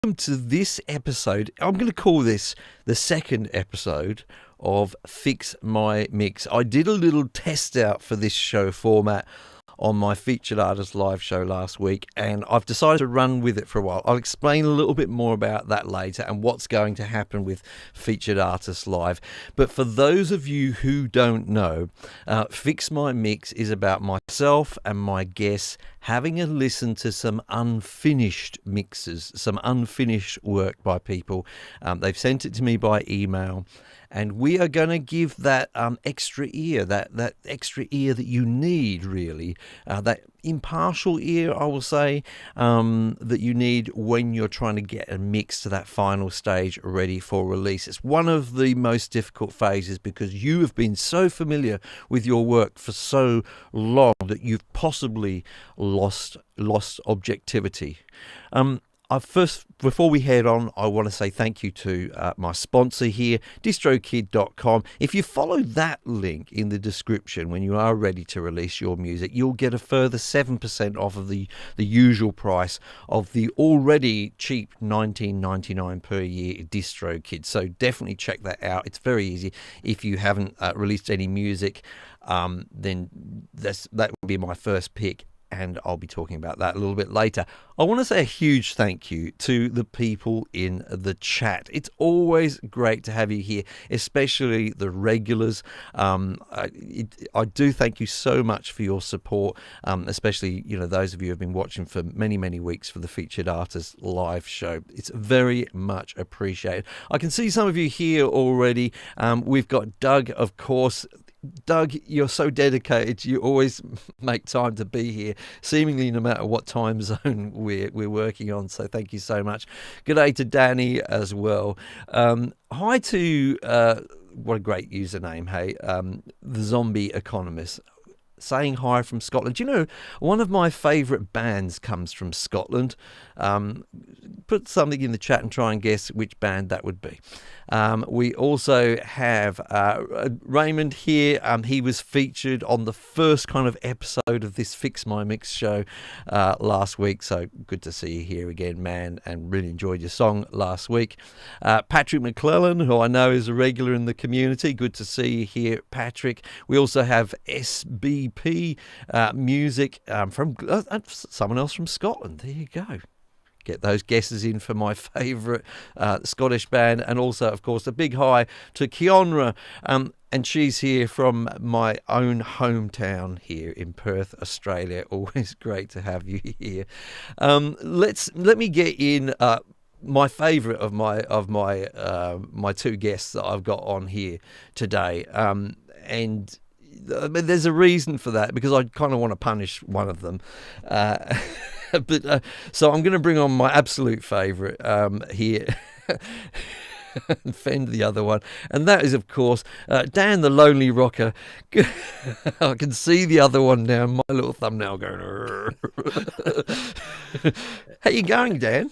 welcome to this episode. I'm going to call this the second episode of Fix My Mix. I did a little test out for this show format on my featured artist live show last week, and I've decided to run with it for a while. I'll explain a little bit more about that later and what's going to happen with featured artists live. But for those of you who don't know, Fix My Mix is about myself and my guests having a listen to some unfinished mixes, some unfinished work by people. They've sent it to me by email, and we are going to give that extra ear, that extra ear that you need, really, that impartial ear, I will say, that you need when you're trying to get a mix to that final stage ready for release. It's one of the most difficult phases because you have been so familiar with your work for so long that you've possibly lost objectivity. Before we head on, I want to say thank you to my sponsor here, DistroKid.com. If you follow that link in the description when you are ready to release your music, you'll get a further 7% off of the usual price of the already cheap $19.99 per year DistroKid. So definitely check that out. It's very easy. If you haven't released any music, then that would be my first pick, and I'll be talking about that a little bit later. I want to say a huge thank you to the people in the chat. It's always great to have you here, especially the regulars. I do thank you so much for your support, especially those of you who have been watching for many, many weeks for the Featured Artist live show. It's very much appreciated. I can see some of you here already. We've got Doug, of course. Doug, you're so dedicated. You always make time to be here, seemingly no matter what time zone we're working on. So thank you so much. Good day to Danny as well. Hi to, what a great username, hey, the Zombie Economist. Saying hi from Scotland. Do you know, one of my favourite bands comes from Scotland. Put something in the chat and try and guess which band that would be. We also have Raymond here. He was featured on the first kind of episode of this Fix My Mix show last week. So good to see you here again, man, and really enjoyed your song last week. Patrick McClellan, who I know is a regular in the community. Good to see you here, Patrick. We also have SBP music from someone else from Scotland. There you go. Get those guesses in for my favourite Scottish band. And also, of course, a big hi to Keonra. And she's here from my own hometown here in Perth, Australia. Always great to have you here. Let me get in my favourite of my two guests that I've got on here today. And there's a reason for that, because I kind of want to punish one of them. So I'm going to bring on my absolute favourite here and fend the other one. And that is, of course, Dan the Lonely Rocker. I can see the other one now, my little thumbnail going. How you going, Dan?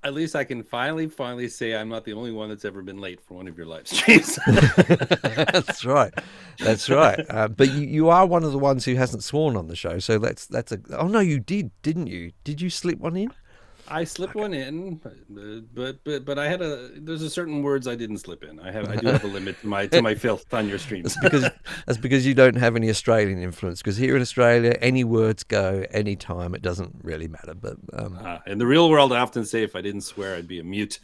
At least I can finally say I'm not the only one that's ever been late for one of your live streams. That's right. But you are one of the ones who hasn't sworn on the show. So that's oh no, you didn't you? Did you slip one in? I slipped one in, but I had there's a certain words I didn't slip in. I do have a limit to my filth on your streams. That's because you don't have any Australian influence. Because here in Australia, any words go any time. It doesn't really matter. But in the real world, I often say if I didn't swear, I'd be a mute.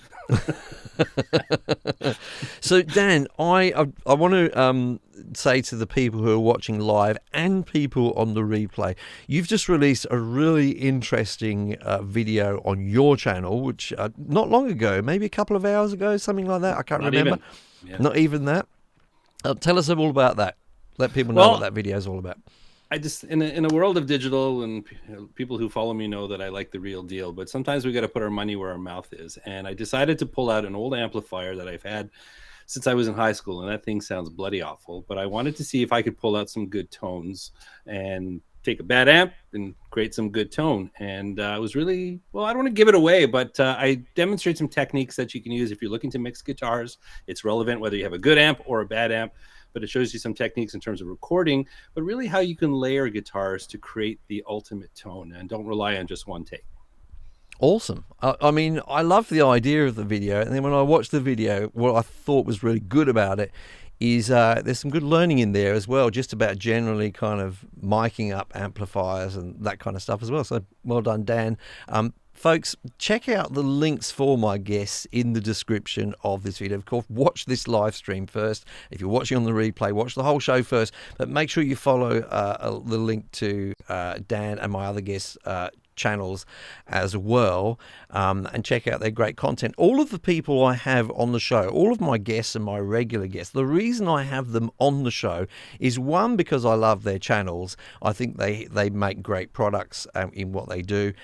So Dan, I want to say to the people who are watching live and people on the replay, you've just released a really interesting video on your channel, which not long ago, maybe a couple of hours ago, something like that. I can't remember. Not even that. Tell us all about that. Let people know what that video is all about. I just in a world of digital, and people who follow me know that I like the real deal, but sometimes we got to put our money where our mouth is. And I decided to pull out an old amplifier that I've had since I was in high school, and that thing sounds bloody awful. But I wanted to see if I could pull out some good tones and take a bad amp and create some good tone. And I was really, I don't want to give it away, but I demonstrate some techniques that you can use if you're looking to mix guitars. It's relevant whether you have a good amp or a bad amp, but it shows you some techniques in terms of recording, but really how you can layer guitars to create the ultimate tone and don't rely on just one take. Awesome. I mean, I love the idea of the video, and then when I watched the video, what I thought was really good about it is there's some good learning in there as well, just about generally kind of miking up amplifiers and that kind of stuff as well. So well done, Dan. Folks, check out the links for my guests in the description of this video. Of course, watch this live stream first. If you're watching on the replay, watch the whole show first. But make sure you follow the link to Dan and my other guests' channels as well, and check out their great content. All of the people I have on the show, all of my guests and my regular guests, the reason I have them on the show is, one, because I love their channels. I think they make great products in what they do.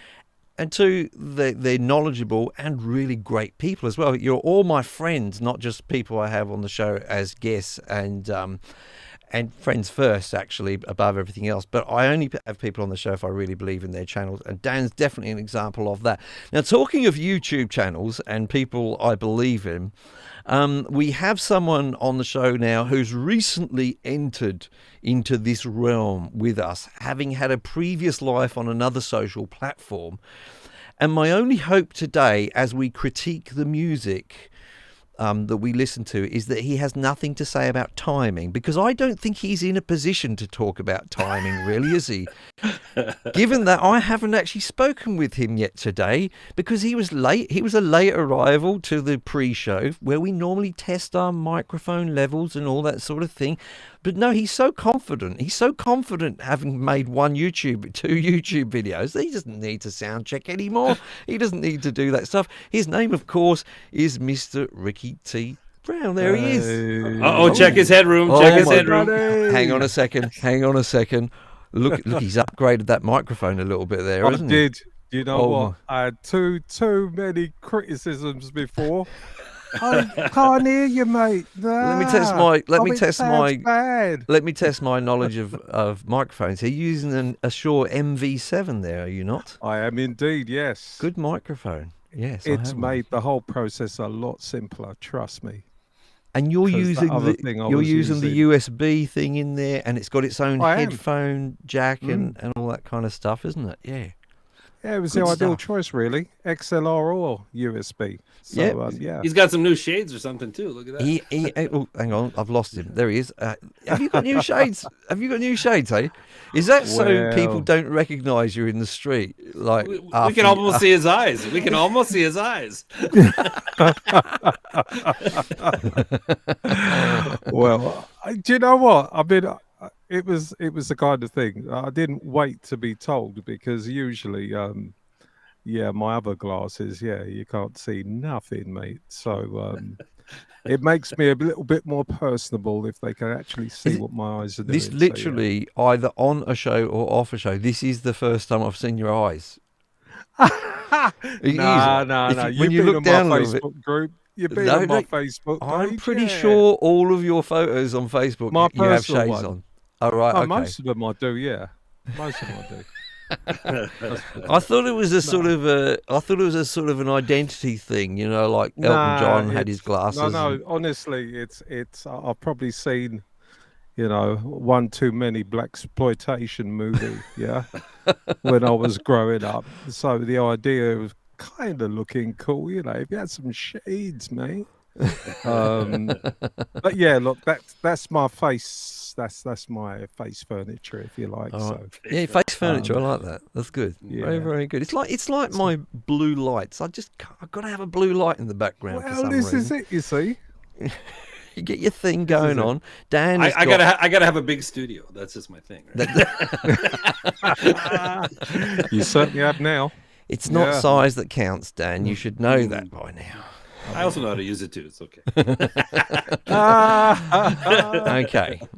And two, they're knowledgeable and really great people as well. You're all my friends, not just people I have on the show as guests, and friends first, actually, above everything else. But I only have people on the show if I really believe in their channels, and Dan's definitely an example of that. Now, talking of YouTube channels and people I believe in, we have someone on the show now who's recently entered into this realm with us, having had a previous life on another social platform. And my only hope today, as we critique the music that we listen to, is that he has nothing to say about timing, because I don't think he's in a position to talk about timing, really, is he? Given that I haven't actually spoken with him yet today, because he was late. He was a late arrival to the pre-show where we normally test our microphone levels and all that sort of thing. But no, he's so confident. He's so confident, having made two YouTube videos. He doesn't need to sound check anymore. He doesn't need to do that stuff. His name, of course, is Mr. Ricky T. Brown. There he is. Check his headroom. Check his headroom. Hang on a second. Look, he's upgraded that microphone a little bit there, hasn't he? I did. You know what? I had too many criticisms before. I can't hear you, mate. Let me test my knowledge of microphones. Are you using a Shure MV7 there? Are you not? I am indeed. Yes. Good microphone. Yes, it's made the whole process a lot simpler. Trust me. And you're using the USB thing in there, and it's got its own headphone jack and all that kind of stuff, isn't it? Yeah. Yeah, it was the ideal choice, really. XLR or USB. So, yeah. He's got some new shades or something, too. Look at that. Oh, hang on. I've lost him. There he is. Have you got new shades? Have you got new shades, eh? Is that so people don't recognise you in the street? Like we can almost see his eyes. We can almost see his eyes. Well, do you know what? I mean, it was the kind of thing. I didn't wait to be told, because usually, my other glasses, you can't see nothing, mate. So it makes me a little bit more personable if they can actually see what my eyes are doing. This literally, either on a show or off a show, this is the first time I've seen your eyes. No. When you look down my Facebook group, you've been on my Facebook page. I'm pretty sure all of your photos on Facebook, you have shades on. Oh, right. Okay. Most of them I do, yeah. Most of them I do. I thought it was a sort of an identity thing, like Elton John had his glasses. No, honestly, it's. I've probably seen, one too many blaxploitation movie, when I was growing up. So the idea of kind of looking cool, if you had some shades, mate. But yeah, look, that's my face. That's my face furniture, if you like. So yeah, face furniture. I like that. That's good. Yeah. Very, very good. It's like my blue lights. I've got to have a blue light in the background. Well, this is it. You see. You get your thing going on. Dan, I gotta have a big studio. That's just my thing. Right? You certainly have now. It's not size that counts, Dan. You should know that by now. I also know how to use it too. It's okay.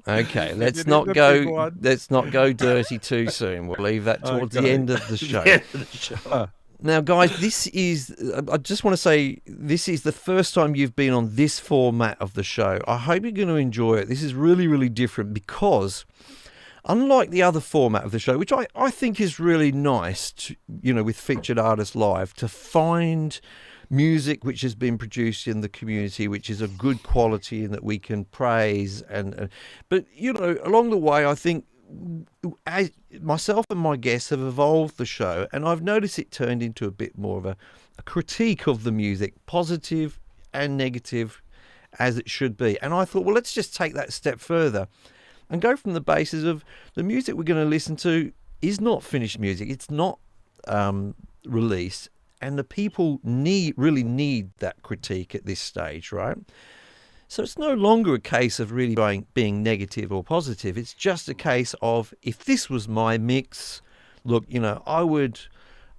Okay. Let's not go dirty too soon. We'll leave that towards the end of the show. Now, guys, I just want to say, this is the first time you've been on this format of the show. I hope you're going to enjoy it. This is really, really different, because unlike the other format of the show, which I think is really nice, with Featured Artists Live, to find music which has been produced in the community, which is of good quality and that we can praise, but along the way, I think as myself and my guests have evolved the show, and I've noticed it turned into a bit more of a critique of the music, positive and negative as it should be. And I thought, well, let's just take that step further and go from the basis of the music we're going to listen to is not finished music. It's not released, and the people really need that critique at this stage, right? So it's no longer a case of really being negative or positive. It's just a case of, if this was my mix, look, I would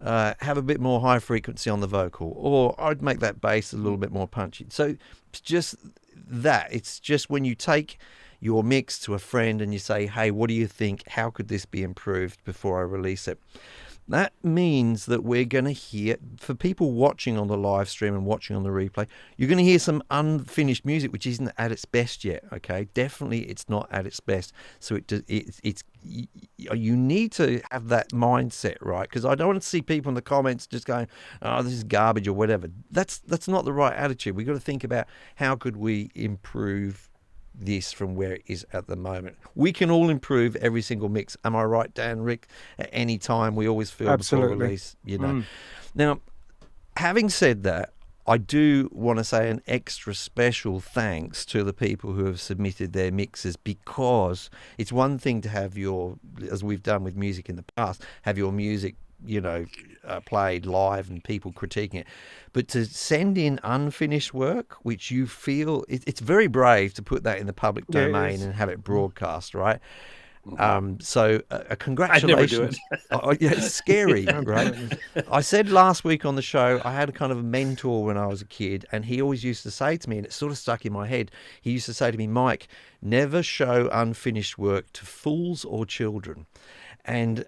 have a bit more high frequency on the vocal, or I'd make that bass a little bit more punchy. So it's just that. It's just when you take your mix to a friend and you say, hey, what do you think? How could this be improved before I release it? That means that we're going to hear, for people watching on the live stream and watching on the replay, you're going to hear some unfinished music which isn't at its best yet. Okay, definitely it's not at its best. So you need to have that mindset, right? Because I don't want to see people in the comments just going, "Oh, this is garbage" or whatever. That's not the right attitude. We've got to think about how could we improve this from where it is at the moment. We can all improve every single mix. Am I right, Dan, Rick? At any time, we always feel before release, Now, having said that, I do want to say an extra special thanks to the people who have submitted their mixes, because it's one thing to have as we've done with music in the past, have your music played live and people critiquing it, but to send in unfinished work which you feel it's very brave to put that in the public domain and have it broadcast, right? So congratulations. I'd never do it. Yeah, it's scary, right? I said last week on the show, I had a kind of a mentor when I was a kid, and he always used to say to me, and it sort of stuck in my head, he used to say to me, Mike, never show unfinished work to fools or children. And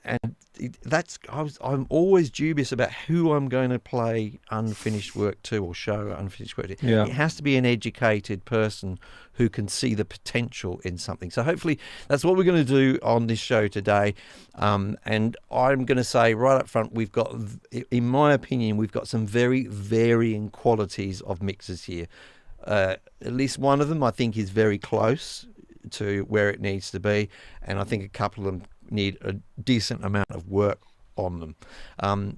I'm always dubious about who I'm going to play unfinished work to or show unfinished work to. Yeah. It has to be an educated person who can see the potential in something. So hopefully that's what we're going to do on this show today. And I'm going to say right up front, we've got, in my opinion, we've got some very varying qualities of mixes here. At least one of them I think is very close to where it needs to be, and I think a couple of them need a decent amount of work on them.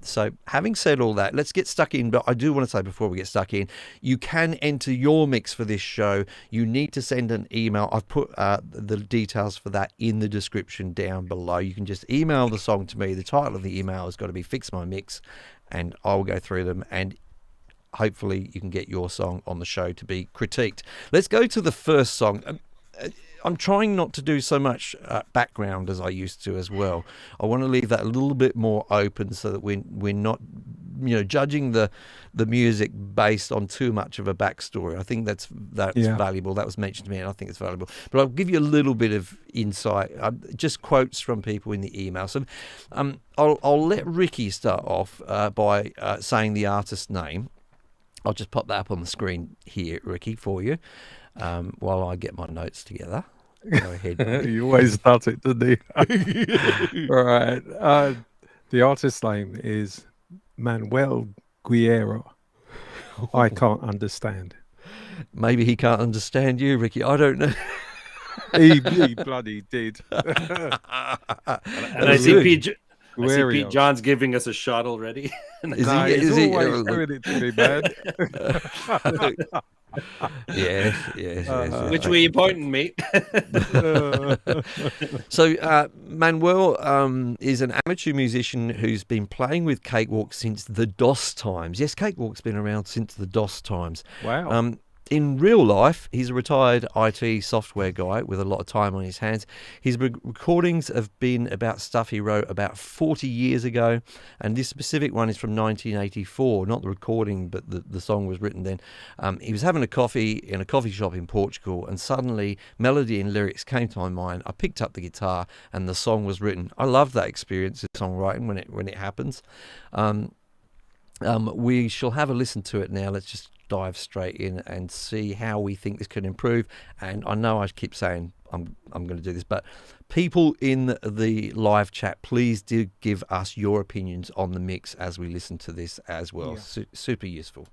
So having said all that, let's get stuck in. But I do want to say before we get stuck in, you can enter your mix for this show. You need to send an email. I've put the details for that in the description down below. You can just email the song to me. The title of the email has got to be Fix My Mix, and I'll go through them, and hopefully you can get your song on the show to be critiqued. Let's go to the first song. I'm trying not to do so much background as I used to as well. I want to leave that a little bit more open so that we're not, judging the music based on too much of a backstory. I think that's valuable. That was mentioned to me, and I think it's valuable. But I'll give you a little bit of insight, just quotes from people in the email. So I'll let Ricky start off by saying the artist's name. I'll just pop that up on the screen here, Ricky, for you. While I get my notes together. Go ahead. You always start it, didn't you? All right. The artist's name is Manuel Guerrero. I can't understand. Maybe he can't understand you, Ricky. I don't know. He bloody did. And I see Pete John's giving us a shot already. He's always doing it to me, man. Yes. Which way are you pointing, mate? So Manuel is an amateur musician who's been playing with Cakewalk since the DOS times. Yes, Cakewalk's been around since the DOS times. Wow. In real life, he's a retired IT software guy with a lot of time on his hands. His recordings have been about stuff he wrote about 40 years ago, and this specific one is from 1984, not the recording, but the song was written then. He was having a coffee in a coffee shop in Portugal, and suddenly melody and lyrics came to my mind. I picked up the guitar, and the song was written. I love that experience of songwriting when it happens. We shall have a listen to it now. Let's just dive straight in and see how we think this can improve. And I know I keep saying I'm going to do this, but people in the live chat, please do give us your opinions on the mix as we listen to this as well. Yeah. Super useful.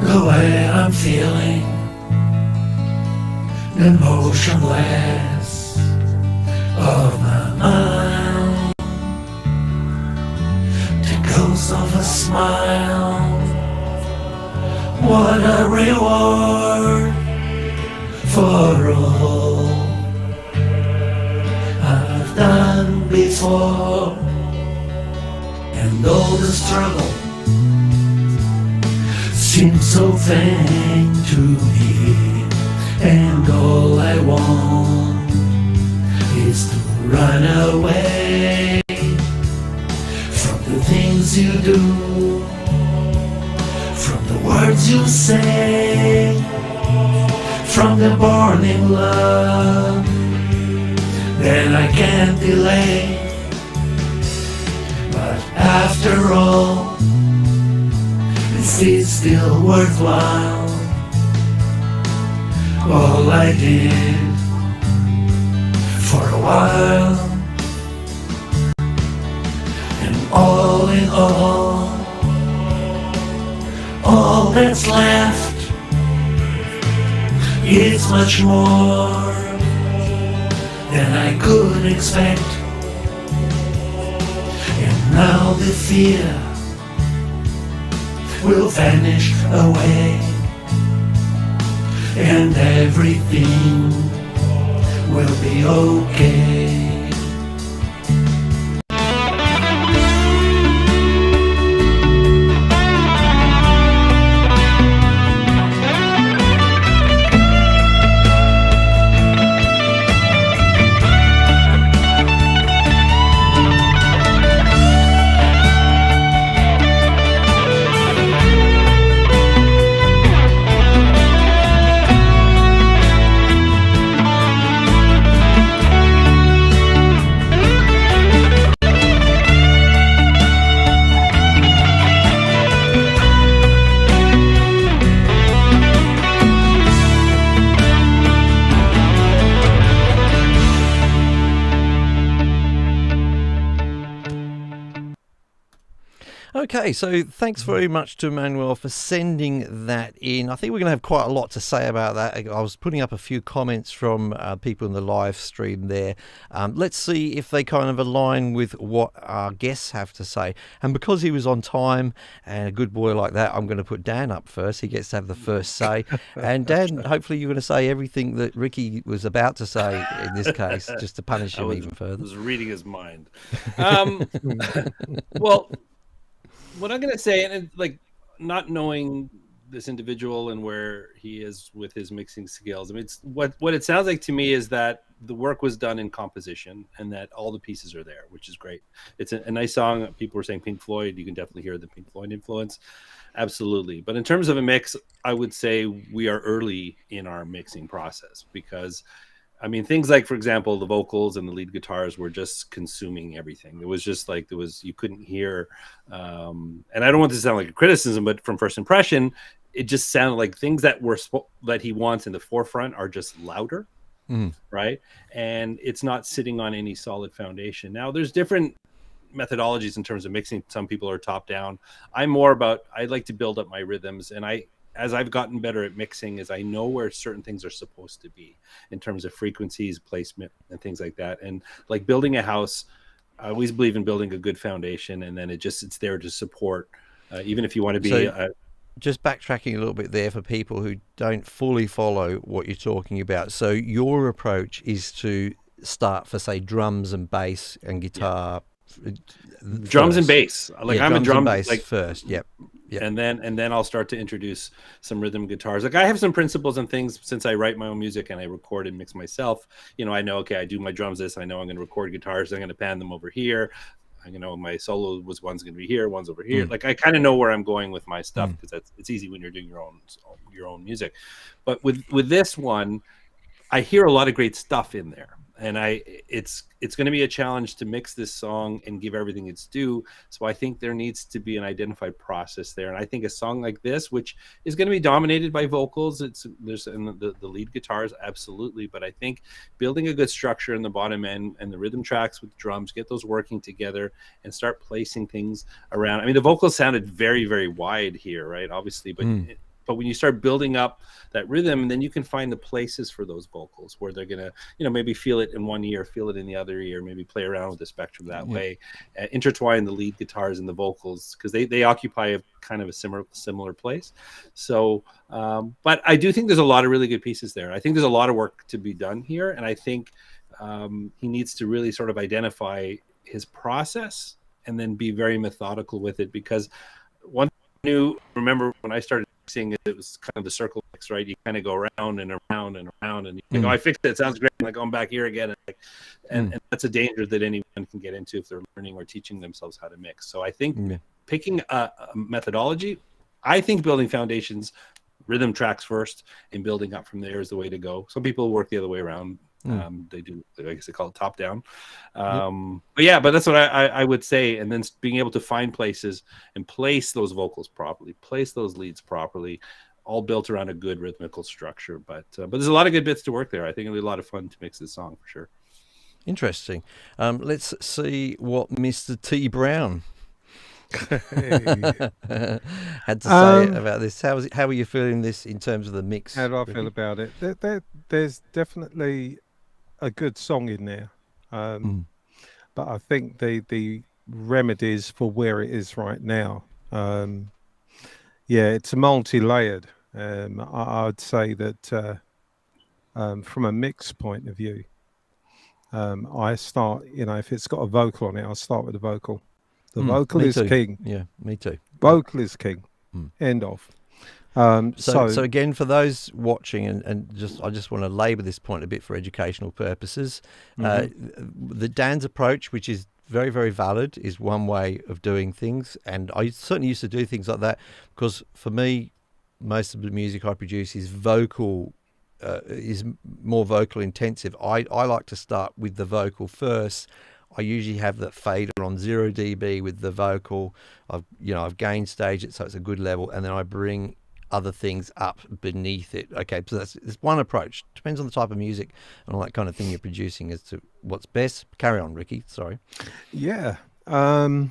the way I'm feeling, emotionless of my mind, the ghost of a smile. What a reward for all I've done before, and all the struggle seems so vain to me, and all I want is to run away from the things you do, from the words you say, from the burning love that I can't delay. But after all, is it still worthwhile? All I did for a while, and all in all that's left, it's much more than I could expect. And now the fear will vanish away, and everything will be okay. Okay, so thanks very much to Manuel for sending that in. I think we're going to have quite a lot to say about that. I was putting up a few comments from people in the live stream there. Let's see if they kind of align with what our guests have to say. And because he was on time and a good boy like that, I'm going to put Dan up first. He gets to have the first say. And Dan, hopefully you're going to say everything that Ricky was about to say in this case, just to punish him even further. I was reading his mind. Well, what I'm going to say, and like not knowing this individual and where he is with his mixing skills, I mean, it's what it sounds like to me is that the work was done in composition and that all the pieces are there, which is great. It's a nice song. People were saying Pink Floyd. You can definitely hear the Pink Floyd influence. Absolutely. But in terms of a mix, I would say we are early in our mixing process because I mean, things like, for example, the vocals and the lead guitars were just consuming everything. It was just like you couldn't hear. And I don't want this to sound like a criticism, but from first impression, it just sounded like things that he wants in the forefront are just louder, right? And it's not sitting on any solid foundation. Now, there's different methodologies in terms of mixing. Some people are top down. I'm more about, I like to build up my rhythms, and as I've gotten better at mixing, is I know where certain things are supposed to be in terms of frequencies, placement, and things like that. And like building a house, I always believe in building a good foundation, and then it's there to support, even if you want to be. Just backtracking a little bit there for people who don't fully follow what you're talking about. So your approach is to start for, say, drums and bass and guitar. Yeah. Drums and bass. Like I'm a drum bass like first. Yep. And then I'll start to introduce some rhythm guitars. Like I have some principles and things since I write my own music and I record and mix myself. You know, I know, okay, I do my drums this. I know I'm going to record guitars. I'm going to pan them over here. You know, my solo one's going to be here, one's over here. Like I kind of know where I'm going with my stuff because it's easy when you're doing your own music. But with this one, I hear a lot of great stuff in there. And it's going to be a challenge to mix this song and give everything its due. So I think there needs to be an identified process there. And I think a song like this, which is going to be dominated by vocals, there's the lead guitars, absolutely. But I think building a good structure in the bottom end and the rhythm tracks with drums, get those working together and start placing things around. I mean, the vocals sounded very, very wide here, right? Obviously, but But when you start building up that rhythm, then you can find the places for those vocals where they're gonna, maybe feel it in one ear, feel it in the other ear, maybe play around with the spectrum that way, intertwine the lead guitars and the vocals, because they occupy a kind of a similar place. So, but I do think there's a lot of really good pieces there. I think there's a lot of work to be done here, and I think he needs to really sort of identify his process and then be very methodical with it, because one remember when I started mixing it, it was kind of the circle mix, right? You kind of go around and around and around, and you think, oh, I fixed it. It sounds great. I'm like, going back here again. And that's a danger that anyone can get into if they're learning or teaching themselves how to mix. So I think picking a methodology, I think building foundations, rhythm tracks first, and building up from there is the way to go. Some people work the other way around. They do, I guess they call it top down. But that's what I would say. And then being able to find places and place those vocals properly, place those leads properly, all built around a good rhythmical structure. But there's a lot of good bits to work there. I think it'll be a lot of fun to mix this song for sure. Interesting. Let's see what Mr. T. Brown had to say about this. How are you feeling this in terms of the mix? How do I feel about it? There's definitely a good song in there, but I think the remedies for where it is right now, it's multi-layered. I'd say that from a mix point of view, I start, if it's got a vocal on it, I'll start with the vocal. The vocal is king. Yeah, me too. Vocal is king. End of. So again, for those watching, and I just want to labour this point a bit for educational purposes. The Dan's approach, which is very, very valid, is one way of doing things, and I certainly used to do things like that, because for me, most of the music I produce is is more vocal intensive. I like to start with the vocal first. I usually have that fader on 0 dB with the vocal. I've gain stage it so it's a good level, and then I bring other things up beneath it. Okay, so that's one approach. Depends on the type of music and all that kind of thing you're producing as to what's best. Carry on, Ricky. Sorry. Yeah. As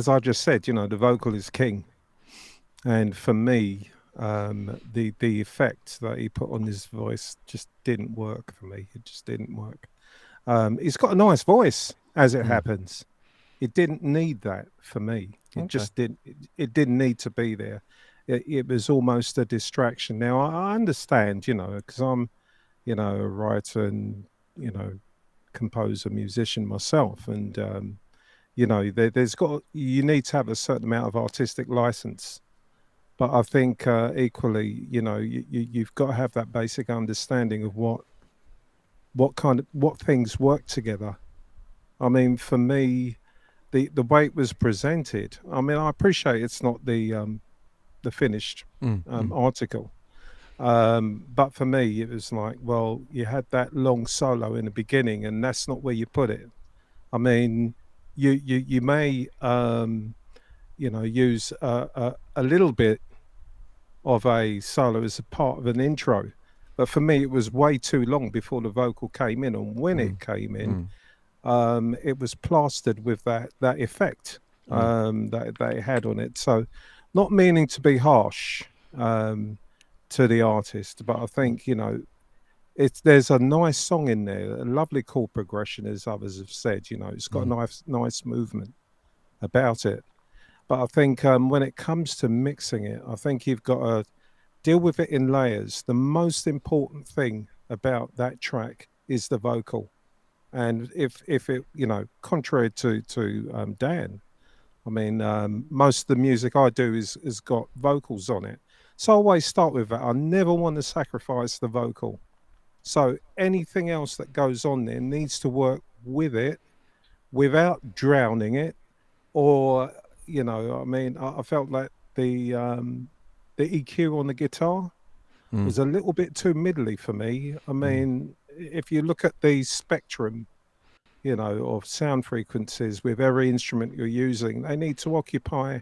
I just said, the vocal is king, and for me, the effect that he put on his voice just didn't work for me. It just didn't work. He's got a nice voice, as it happens. It didn't need that for me. It just didn't. It didn't need to be there. It was almost a distraction. Now I understand, because I'm, a writer and composer, musician myself, and you need to have a certain amount of artistic license. But I think equally, you've got to have that basic understanding of what things work together. I mean, for me, the way it was presented, I mean, I appreciate it's not the finished article, but for me, it was like, well, you had that long solo in the beginning, and that's not where you put it. I mean, you may use a little bit of a solo as a part of an intro, but for me it was way too long before the vocal came in, and when it came in, it was plastered with that effect that it had on it. So, not meaning to be harsh to the artist, but I think there's a nice song in there, a lovely chord progression, as others have said. It's got a nice movement about it. But I think when it comes to mixing it, I think you've got to deal with it in layers. The most important thing about that track is the vocal. And if it, contrary to Dan, I mean, most of the music I do has got vocals on it. So I always start with that. I never want to sacrifice the vocal. So anything else that goes on there needs to work with it without drowning it, or... I mean, I felt like the EQ on the guitar was a little bit too middly for me. I mean, if you look at the spectrum, of sound frequencies with every instrument you're using, they need to occupy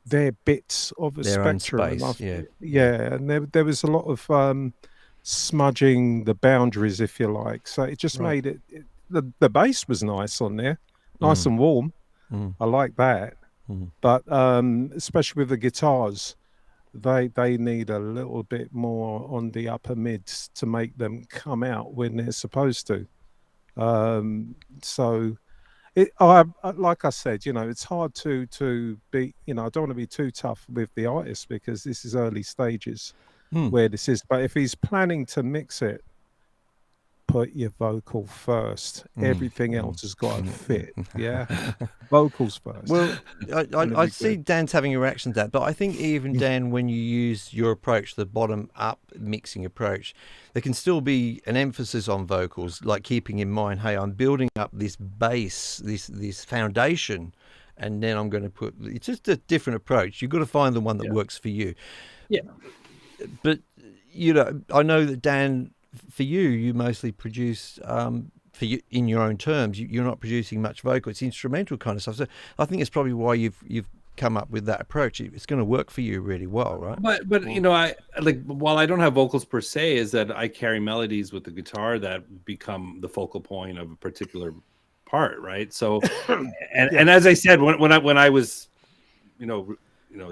their bits of a their spectrum. own space, and there was a lot of smudging the boundaries, if you like. So it just made it. The bass was nice on there, nice and warm. I like that. But especially with the guitars, they need a little bit more on the upper mids to make them come out when they're supposed to. So like I said, it's hard to be, I don't want to be too tough with the artist because this is early stages where this is. But if he's planning to mix it, put your vocal first. Everything else has got to fit. Yeah, vocals first. Well, I see Dan's having a reaction to that, but I think even Dan, when you use your approach, the bottom-up mixing approach, there can still be an emphasis on vocals, like keeping in mind, hey, I'm building up this base, this foundation, and then I'm going to put. It's just a different approach. You've got to find the one that works for you. Yeah. But I know that Dan, for you mostly produce for you in your own terms. You're not producing much vocal; it's instrumental kind of stuff. So I think it's probably why you've come up with that approach. It's going to work for you really well, right? But I like, while I don't have vocals per se, is that I carry melodies with the guitar that become the focal point of a particular part, right? So, and as I said, when I was,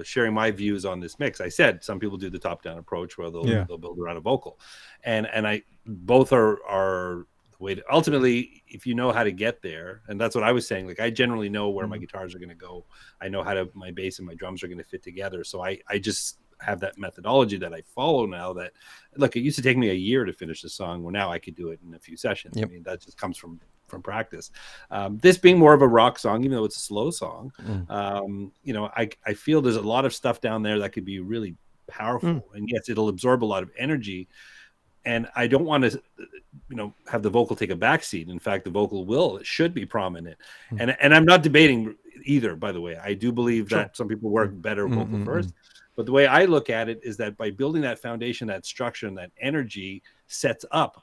sharing my views on this mix, I said some people do the top-down approach where they'll build around a vocal, and I both are the way to ultimately, if you know how to get there, and that's what I was saying. Like, I generally know where my guitars are going to go. I know my bass and my drums are going to fit together. So I just have that methodology that I follow now. That, look, it used to take me a year to finish a song. Well, now I could do it in a few sessions. I mean, that just comes from practice. This being more of a rock song, even though it's a slow song, I feel there's a lot of stuff down there that could be really powerful, and yes, it'll absorb a lot of energy, and I don't want to have the vocal take a backseat. In fact, the vocal should be prominent, and I'm not debating either, by the way. I do believe that some people work better vocal first, but the way I look at it is that by building that foundation, that structure, and that energy sets up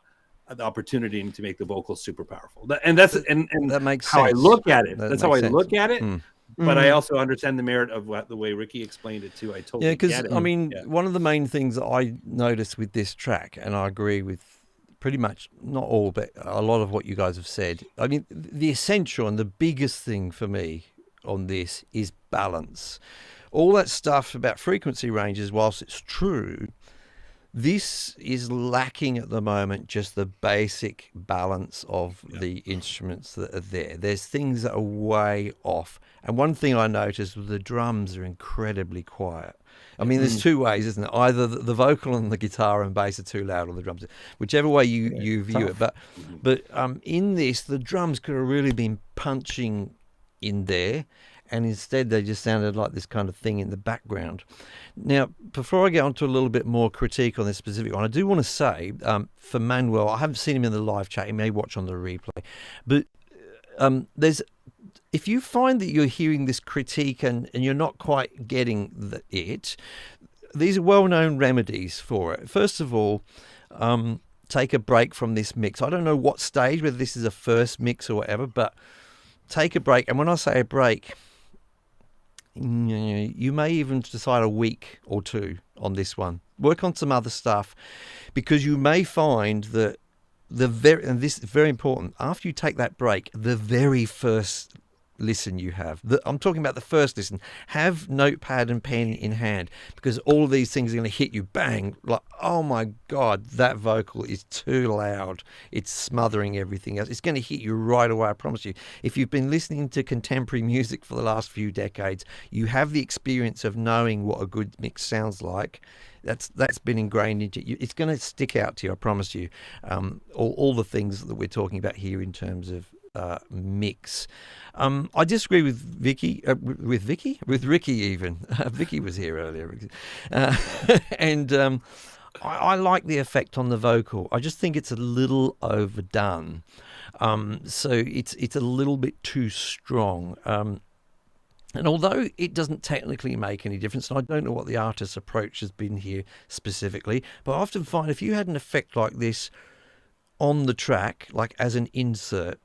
the opportunity to make the vocals super powerful. And that makes how sense. I look at it. That's how I look at it. But I also understand the merit of the way Ricky explained it too. I totally get it. I mean, one of the main things that I noticed with this track, and I agree with pretty much not all, but a lot of what you guys have said. I mean, the essential and the biggest thing for me on this is balance. All that stuff about frequency ranges, whilst it's true, this is lacking at the moment, just the basic balance of the instruments that are there. There's things that are way off. And one thing I noticed was the drums are incredibly quiet. I mean, there's two ways, isn't it? Either the vocal and the guitar and bass are too loud, or the drums, whichever way you view it. But in this, the drums could have really been punching in there, and instead they just sounded like this kind of thing in the background. Now, before I get on to a little bit more critique on this specific one, I do want to say, for Manuel, I haven't seen him in the live chat, he may watch on the replay, but if you find that you're hearing this critique and you're not quite getting it, these are well-known remedies for it. First of all, take a break from this mix. I don't know what stage, whether this is a first mix or whatever, but take a break. And when I say a break, you may even decide a week or two on this one. Work on some other stuff, because you may find that and this is very important, after you take that break, the very first listen you have, I'm talking about the first listen, have notepad and pen in hand, because all of these things are going to hit you bang, like, oh my god, that vocal is too loud, it's smothering everything else. It's going to hit you right away, I promise you. If you've been listening to contemporary music for the last few decades, you have the experience of knowing what a good mix sounds like. That's been ingrained into you. It's going to stick out to you, I promise you. All the things that we're talking about here in terms of mix. I disagree with Ricky even. Vicky was here earlier. And I like the effect on the vocal. I just think it's a little overdone. So it's a little bit too strong. And although it doesn't technically make any difference, and I don't know what the artist's approach has been here specifically, but I often find if you had an effect like this on the track, like as an insert,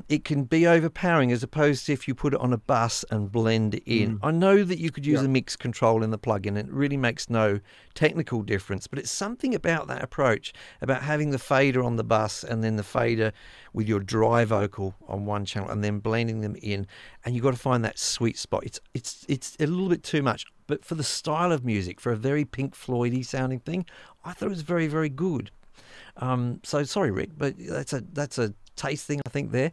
it can be overpowering as opposed to if you put it on a bus and blend it in. I know that you could use a mix control in the plugin, and it really makes no technical difference, but it's something about that approach, about having the fader on the bus and then the fader with your dry vocal on one channel and then blending them in, and you've got to find that sweet spot. It's a little bit too much, but for the style of music, for a very Pink Floyd-y sounding thing, I thought it was very, very good. So sorry, Rick, but that's a taste thing, I think, there.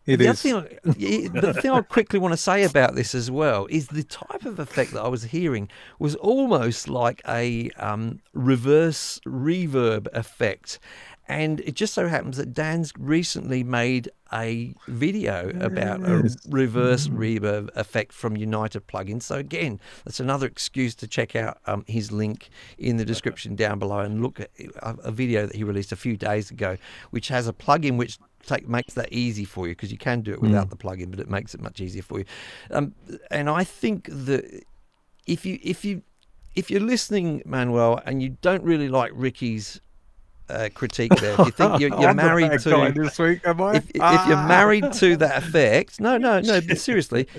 It is. The thing I quickly want to say about this as well is the type of effect that I was hearing was almost like a reverse reverb effect. And it just so happens that Dan's recently made a video about a reverse reverb effect from United plugins. So again, that's another excuse to check out his link in the description down below and look at a video that he released a few days ago, which has a plugin which makes that easy for you, because you can do it without the plugin, but it makes it much easier for you. And I think that if you're listening, Manuel, and you don't really like Ricky's critique there, if you think you're married to this week, am I? if you're married to that effect, no, but seriously,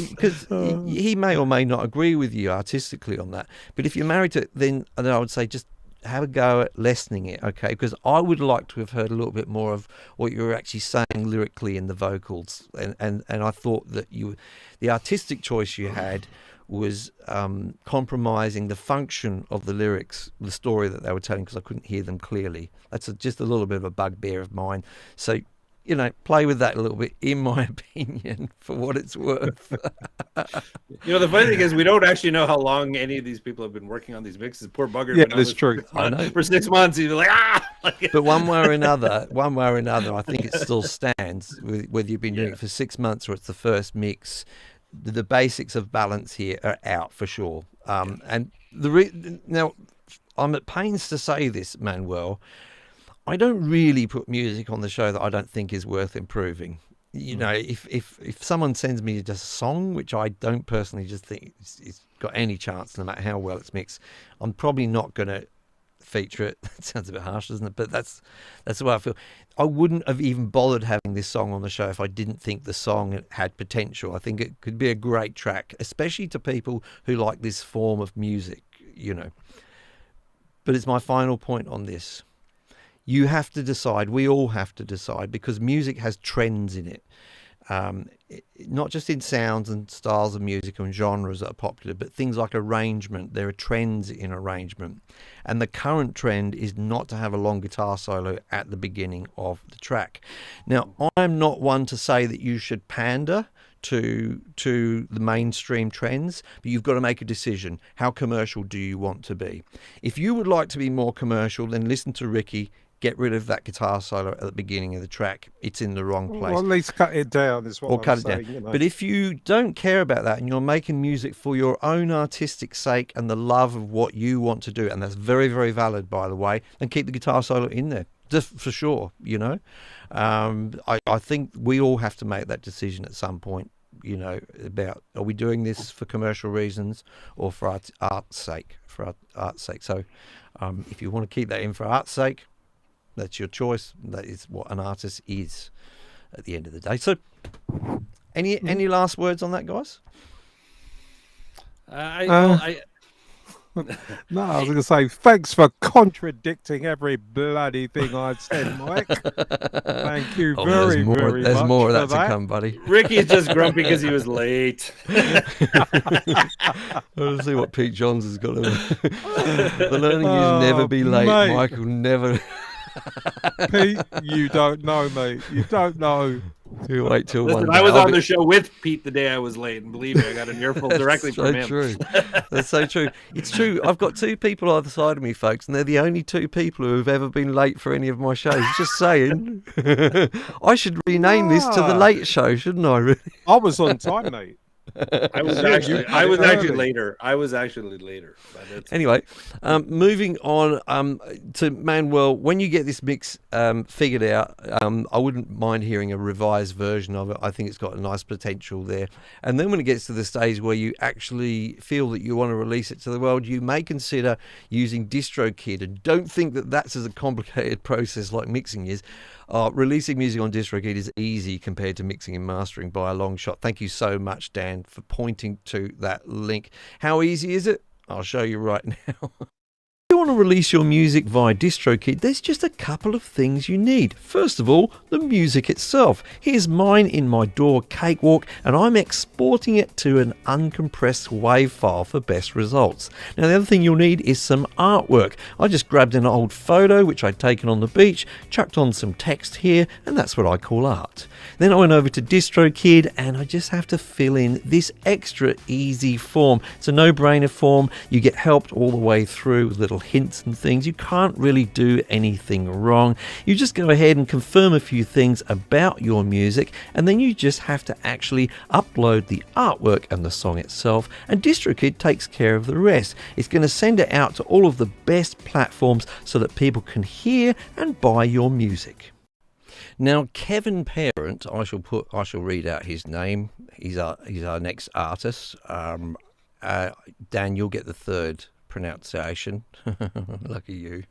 because he may or may not agree with you artistically on that, but if you're married to it, then I would say just have a go at lessening it, okay? Because I would like to have heard a little bit more of what you were actually saying lyrically in the vocals, and I thought that the artistic choice you had was compromising the function of the lyrics, the story that they were telling, because I couldn't hear them clearly. That's just a little bit of a bugbear of mine. So, play with that a little bit, in my opinion, for what it's worth. The funny thing is, we don't actually know how long any of these people have been working on these mixes. Poor bugger. Yeah, that's true. I know. For 6 months, he's like, But one way or another, I think it still stands, whether you've been doing it for 6 months or it's the first mix. The basics of balance here are out for sure. And now, I'm at pains to say this, Manuel, I don't really put music on the show that I don't think is worth improving. If someone sends me just a song, which I don't personally just think it's got any chance, no matter how well it's mixed, I'm probably not going to feature it. That sounds a bit harsh, doesn't it? But that's the way I feel. I wouldn't have even bothered having this song on the show if I didn't think the song had potential. I think it could be a great track, especially to people who like this form of music, But it's my final point on this. You have to decide, we all have to decide, because music has trends in it. Not just in sounds and styles of music and genres that are popular, but things like arrangement. There are trends in arrangement. And the current trend is not to have a long guitar solo at the beginning of the track. Now, I'm not one to say that you should pander to the mainstream trends, but you've got to make a decision. How commercial do you want to be? If you would like to be more commercial, then listen to Ricky. Get rid of that guitar solo at the beginning of the track. It's in the wrong place. Or at least cut it down is what or I'm cut saying, it down. But if you don't care about that and you're making music for your own artistic sake and the love of what you want to do, and that's very, very valid, by the way, then keep the guitar solo in there, just for sure, I think we all have to make that decision at some point, about, are we doing this for commercial reasons or for art's sake? So if you want to keep that in for art's sake, that's your choice. That is what an artist is at the end of the day. So any last words on that, guys? No, I was going to say, thanks for contradicting every bloody thing I've said, Mike. Thank you very much. There's more of that to come, buddy. Ricky's just grumpy because he was late. Let's see what Pete Johns has got. The learning is never be late, mate. Michael. Never. Pete, you don't know, mate. You don't know. You wait till Listen, one. I was on the show with Pete the day I was late, and believe me, I got an earful directly from him. True. That's so true. It's true. I've got two people either side of me, folks, and they're the only two people who have ever been late for any of my shows. Just saying. I should rename this to the Late Show, shouldn't I? Really? I was on time, mate. I was actually later. Anyway, moving on to Manuel. When you get this mix figured out, I wouldn't mind hearing a revised version of it. I think it's got a nice potential there. And then when it gets to the stage where you actually feel that you want to release it to the world, you may consider using DistroKid. And don't think that that's as a complicated process like mixing is. Releasing music on DistroKid is easy compared to mixing and mastering by a long shot. Thank you so much, Dan, for pointing to that link. How easy is it? I'll show you right now. If you want to release your music via DistroKid, there's just a couple of things you need. First of all, the music itself. Here's mine in my DAW Cakewalk, and I'm exporting it to an uncompressed WAV file for best results. Now, the other thing you'll need is some artwork. I just grabbed an old photo which I'd taken on the beach, chucked on some text here, and that's what I call art. Then I went over to DistroKid, and I just have to fill in this extra easy form. It's a no-brainer form. You get helped all the way through with little hints and things. You can't really do anything wrong. You just go ahead and confirm a few things about your music, and then you just have to actually upload the artwork and the song itself, and DistroKid takes care of the rest. It's going to send it out to all of the best platforms so that people can hear and buy your music. Now, Kevin Parent, I shall read out his name. He's our next artist. Dan, you'll get the third pronunciation. Lucky you.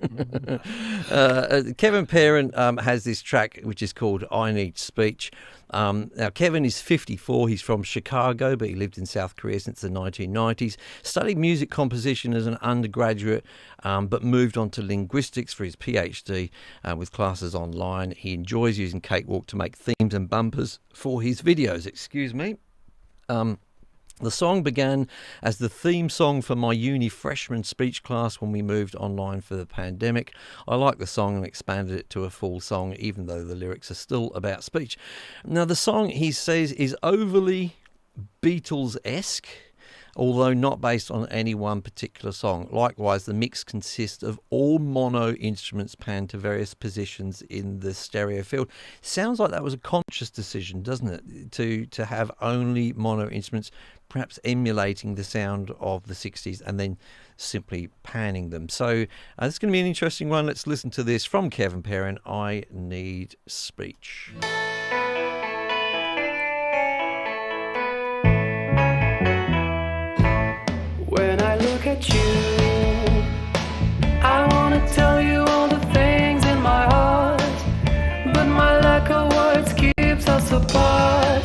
Kevin Parent has this track which is called I Need Speech. Now, Kevin is 54. He's from Chicago, but he lived in South Korea since the 1990s. Studied music composition as an undergraduate, but moved on to linguistics for his PhD with classes online. He enjoys using Cakewalk to make themes and bumpers for his videos. Excuse me. The song began as the theme song for my uni freshman speech class when we moved online for the pandemic. I liked the song and expanded it to a full song, even though the lyrics are still about speech. Now, the song, he says, is overly Beatles-esque, although not based on any one particular song. Likewise, the mix consists of all mono instruments panned to various positions in the stereo field. Sounds like that was a conscious decision, doesn't it, to have only mono instruments, perhaps emulating the sound of the 60s and then simply panning them. So it's going to be an interesting one. Let's listen to this from Kevin Parent, I Need Speech. When I look at you, I want to tell you all the things in my heart, but my lack of words keeps us apart.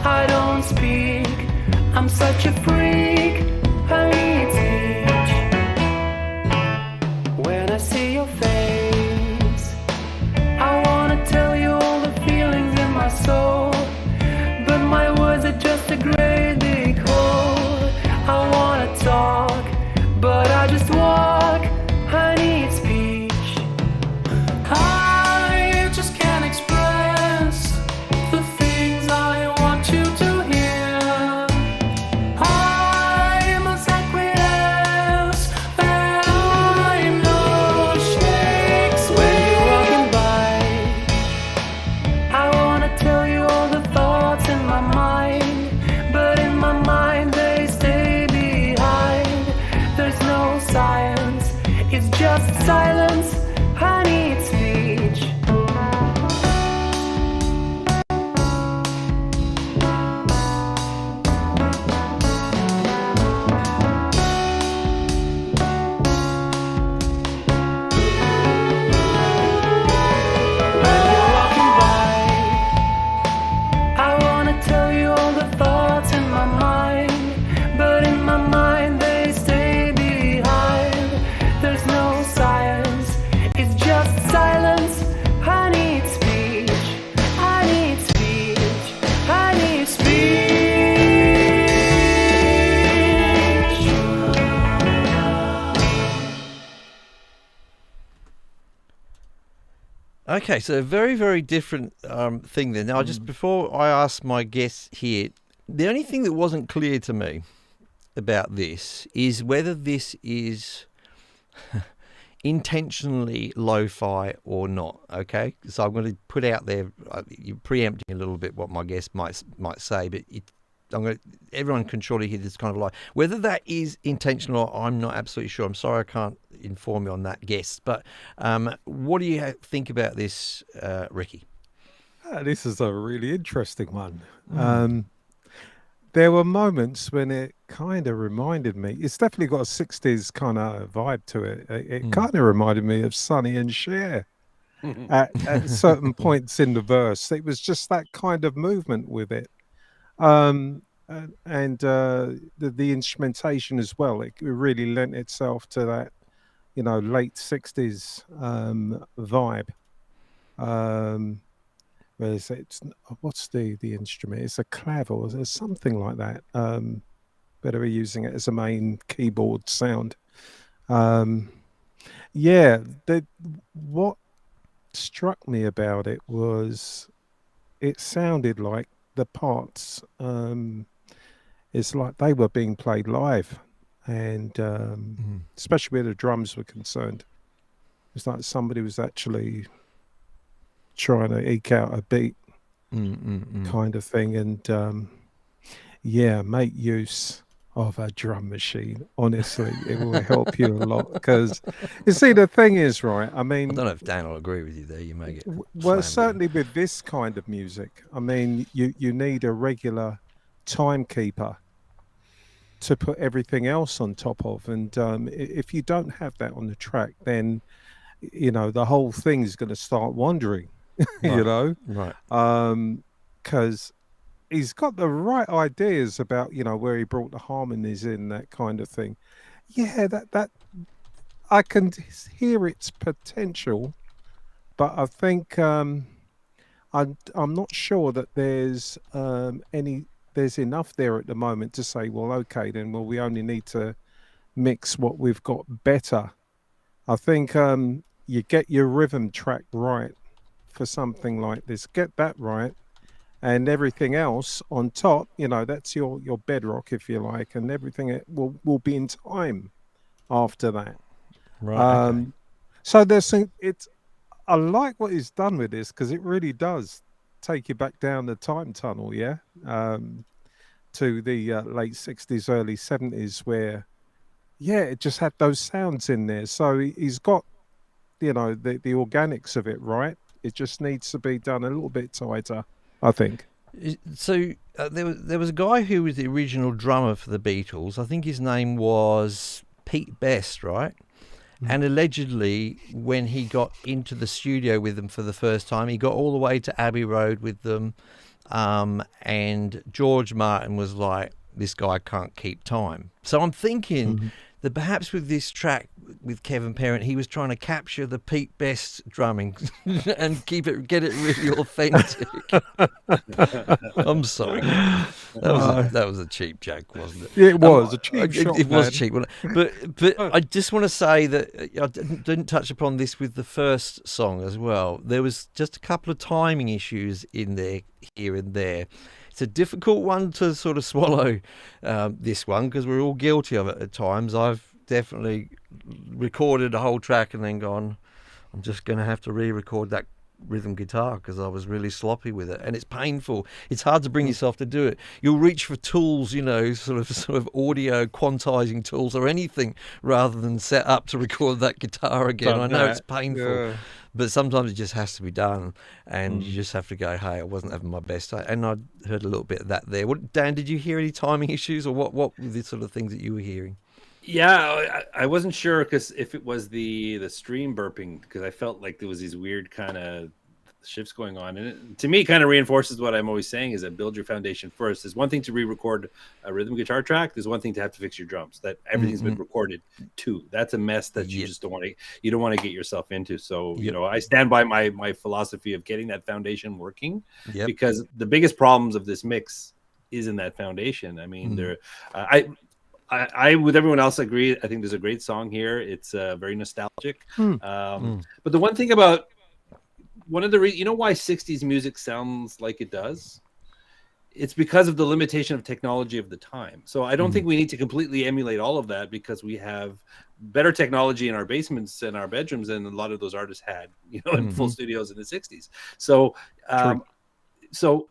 I don't speak, I'm such a freak, I need speech. When I see your face, I want to tell you all the feelings in my soul, but my words are just a great big hole. I want to talk, but I just walk, I need speech. I just can't express the things I want you to hear. I must acquiesce that I'm no Shakespeare. When you're walking by, I want to tell you all the thoughts in my mind, but in my mind they stay behind. There's no science, it's just silence, I need speech. When you're walking by, I want to tell you all the thoughts in my mind, but in my mind they stay behind. There's no science, it's just silence, I need speech, I need speech, I need speech. Okay, so a very, very different thing there. Now, just before I ask my guests here, the only thing that wasn't clear to me about this is whether this is intentionally lo-fi or not. Okay, so I'm going to put out there, you're preempting a little bit what my guest might say, but everyone can surely hear this kind of like whether that is intentional or I'm not absolutely sure. I'm sorry I can't inform you on that, guest, but what do you think about this, Ricky? This is a really interesting one. There were moments when it kind of reminded me, it's definitely got a 60s kind of vibe to it. It kind of reminded me of Sonny and Cher. at certain points in the verse. It was just that kind of movement with it. And the instrumentation as well. It really lent itself to that, late 60s vibe. Where what's the instrument? It's a clavel or something like that. Better be using it as a main keyboard sound. Yeah, what struck me about it was it sounded like the parts, it's like they were being played live, and especially where the drums were concerned. It's like somebody was actually trying to eke out a beat kind of thing, and yeah, make use of a drum machine. Honestly, it will help you a lot, because you see, the thing is, right, I I mean, don't know if Dan will agree with you there. You may get well, slammed. certainly with this kind of music, I mean, you need a regular timekeeper to put everything else on top of, and if you don't have that on the track, then the whole thing is going to start wandering. Right. Because he's got the right ideas about where he brought the harmonies in, that kind of thing. Yeah, that I can hear its potential, but I think I'm not sure that there's enough there at the moment to say, well, okay, then we only need to mix what we've got better. I think you get your rhythm track right for something like this. Get that right, and everything else on top, that's your bedrock, if you like, and everything will be in time after that. Right. Okay. So I like what he's done with this, because it really does take you back down the time tunnel, yeah, to the late 60s, early 70s, where, yeah, it just had those sounds in there. So he's got, the organics of it right. It just needs to be done a little bit tighter, I think. So there was a guy who was the original drummer for the Beatles. I think his name was Pete Best, right? And allegedly, when he got into the studio with them for the first time, he got all the way to Abbey Road with them, and George Martin was like, "This guy can't keep time." So I'm thinking that perhaps with this track with Kevin Parent, he was trying to capture the Pete Best drumming and get it really authentic. I'm sorry, that was a cheap joke, wasn't it? It was a cheap shot. It was cheap, wasn't it? But I just want to say that I didn't touch upon this with the first song as well. There was just a couple of timing issues in there, here and there. It's a difficult one to sort of swallow, this one, because we're all guilty of it at times. I've definitely recorded a whole track and then gone, I'm just going to have to re-record that rhythm guitar because I was really sloppy with it, and it's painful. It's hard to bring yourself to do it. You'll reach for tools, sort of audio quantizing tools or anything, rather than set up to record that guitar again. I know it's painful, but sometimes it just has to be done, and you just have to go, hey, I wasn't having my best day. And I heard a little bit of that there. Dan, did you hear any timing issues, or what were the sort of things that you were hearing? Yeah, I wasn't sure because if it was the stream burping, because I felt like there was these weird kind of shifts going on, and it, to me, it kind of reinforces what I'm always saying: is that build your foundation first. There's one thing to re-record a rhythm guitar track. There's one thing to have to fix your drums. That everything's been recorded too. That's a mess that you just don't want to get yourself into. So I stand by my philosophy of getting that foundation working, because the biggest problems of this mix is in that foundation. I mean, I with everyone else agree. I think there's a great song here. It's very nostalgic. But the one thing about one of the why 60s music sounds like it does? It's because of the limitation of technology of the time. So I don't think we need to completely emulate all of that, because we have better technology in our basements and our bedrooms than a lot of those artists had, in full studios in the 60s. So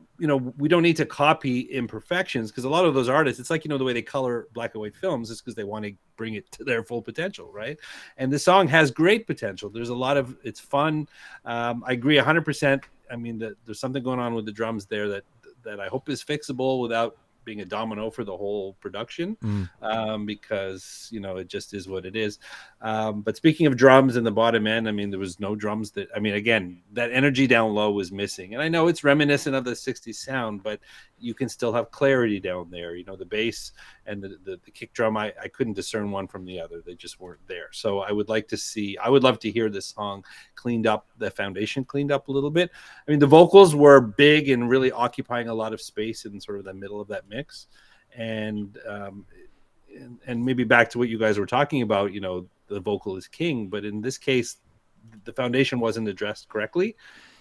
we don't need to copy imperfections, because a lot of those artists, it's like, the way they color black and white films is because they want to bring it to their full potential, right? And this song has great potential. There's a lot of, it's fun. I agree 100%. I mean, there's something going on with the drums there that I hope is fixable without being a domino for the whole production, because it just is what it is. But speaking of drums in the bottom end, I mean, there was no drums again, that energy down low was missing. And I know it's reminiscent of the 60s sound, but you can still have clarity down there. The bass and the kick drum, I couldn't discern one from the other. They just weren't there. So I would love to hear this song cleaned up, the foundation cleaned up a little bit. I mean, the vocals were big and really occupying a lot of space in sort of the middle of that mix. And maybe back to what you guys were talking about, the vocal is king, but in this case, the foundation wasn't addressed correctly.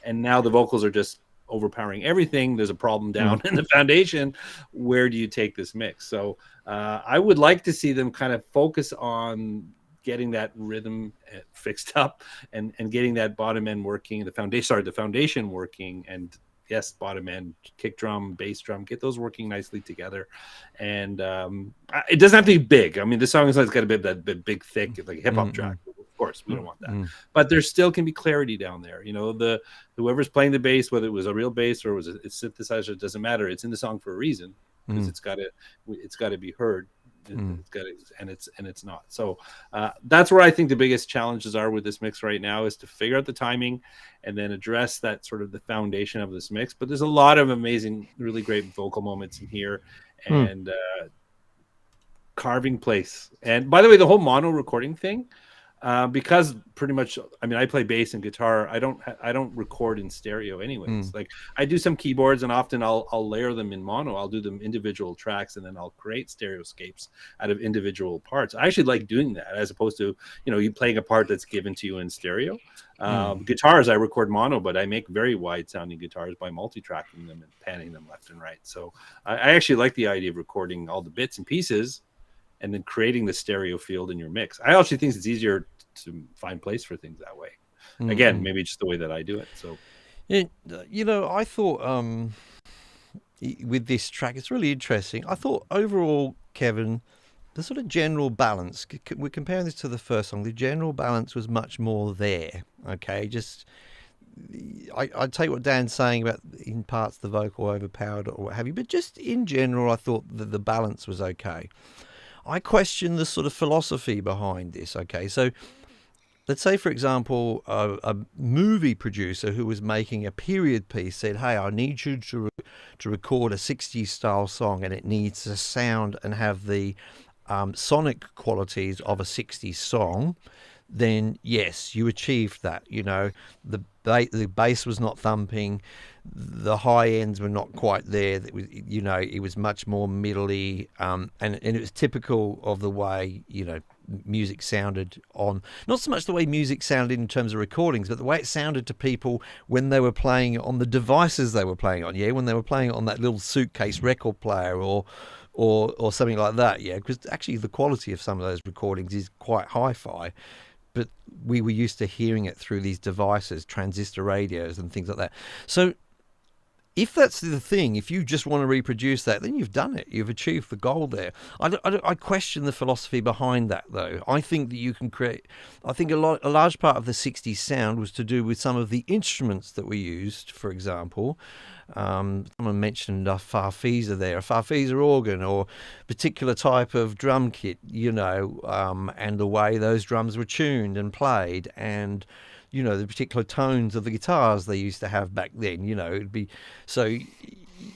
And now the vocals are just overpowering everything. There's a problem down in the foundation. Where do you take this mix? So I would like to see them kind of focus on getting that rhythm fixed up and getting that bottom end working, the foundation working, and yes, bottom end, kick drum, bass drum, get those working nicely together. And it doesn't have to be big. I mean, the song has got a bit of that big, thick, like a hip hop track. Of course, we don't want that. But there still can be clarity down there. Whoever's playing the bass, whether it was a real bass or it was a synthesizer, it doesn't matter. It's in the song for a reason, because it's got to be heard. It's not. So that's where I think the biggest challenges are with this mix right now, is to figure out the timing and then address that sort of the foundation of this mix. But there's a lot of amazing, really great vocal moments in here, and carving place. And by the way, the whole mono recording thing, because pretty much, I mean, I play bass and guitar. I don't record in stereo anyways. Like, I do some keyboards, and often I'll layer them in mono. I'll do them individual tracks, and then I'll create stereoscapes out of individual parts. I actually like doing that, as opposed to you playing a part that's given to you in stereo. Guitars, I record mono, but I make very wide sounding guitars by multi-tracking them and panning them left and right. So I actually like the idea of recording all the bits and pieces and then creating the stereo field in your mix. I actually think it's easier to find place for things that way. Again, maybe just the way that I do it. So, yeah, I thought with this track, it's really interesting. I thought overall, Kevin, the sort of general balance, we're comparing this to the first song, the general balance was much more there. Okay, just I take what Dan's saying about in parts the vocal overpowered or what have you, but just in general, I thought that the balance was okay. I question the sort of philosophy behind this. Okay, so let's say, for example, a movie producer who was making a period piece said, "Hey, I need you to record a 60s style song, and it needs to sound and have the sonic qualities of a 60s song." Then yes, you achieved that. The bass was not thumping, the high ends were not quite there. It was much more middly, and it was typical of the way music sounded on, not so much the way music sounded in terms of recordings, but the way it sounded to people when they were playing it on the devices they were playing on. Yeah, when they were playing it on that little suitcase record player or something like that. Yeah, because actually the quality of some of those recordings is quite hi-fi. But we were used to hearing it through these devices, transistor radios and things like that. So if that's the thing, if you just want to reproduce that, then you've done it. You've achieved the goal there. I question the philosophy behind that, though. I think that you can create... I think a large part of the 60s sound was to do with some of the instruments that were used, for example. Someone mentioned a farfisa there, a farfisa organ, or particular type of drum kit, and the way those drums were tuned and played, and the particular tones of the guitars they used to have back then. It'd be so.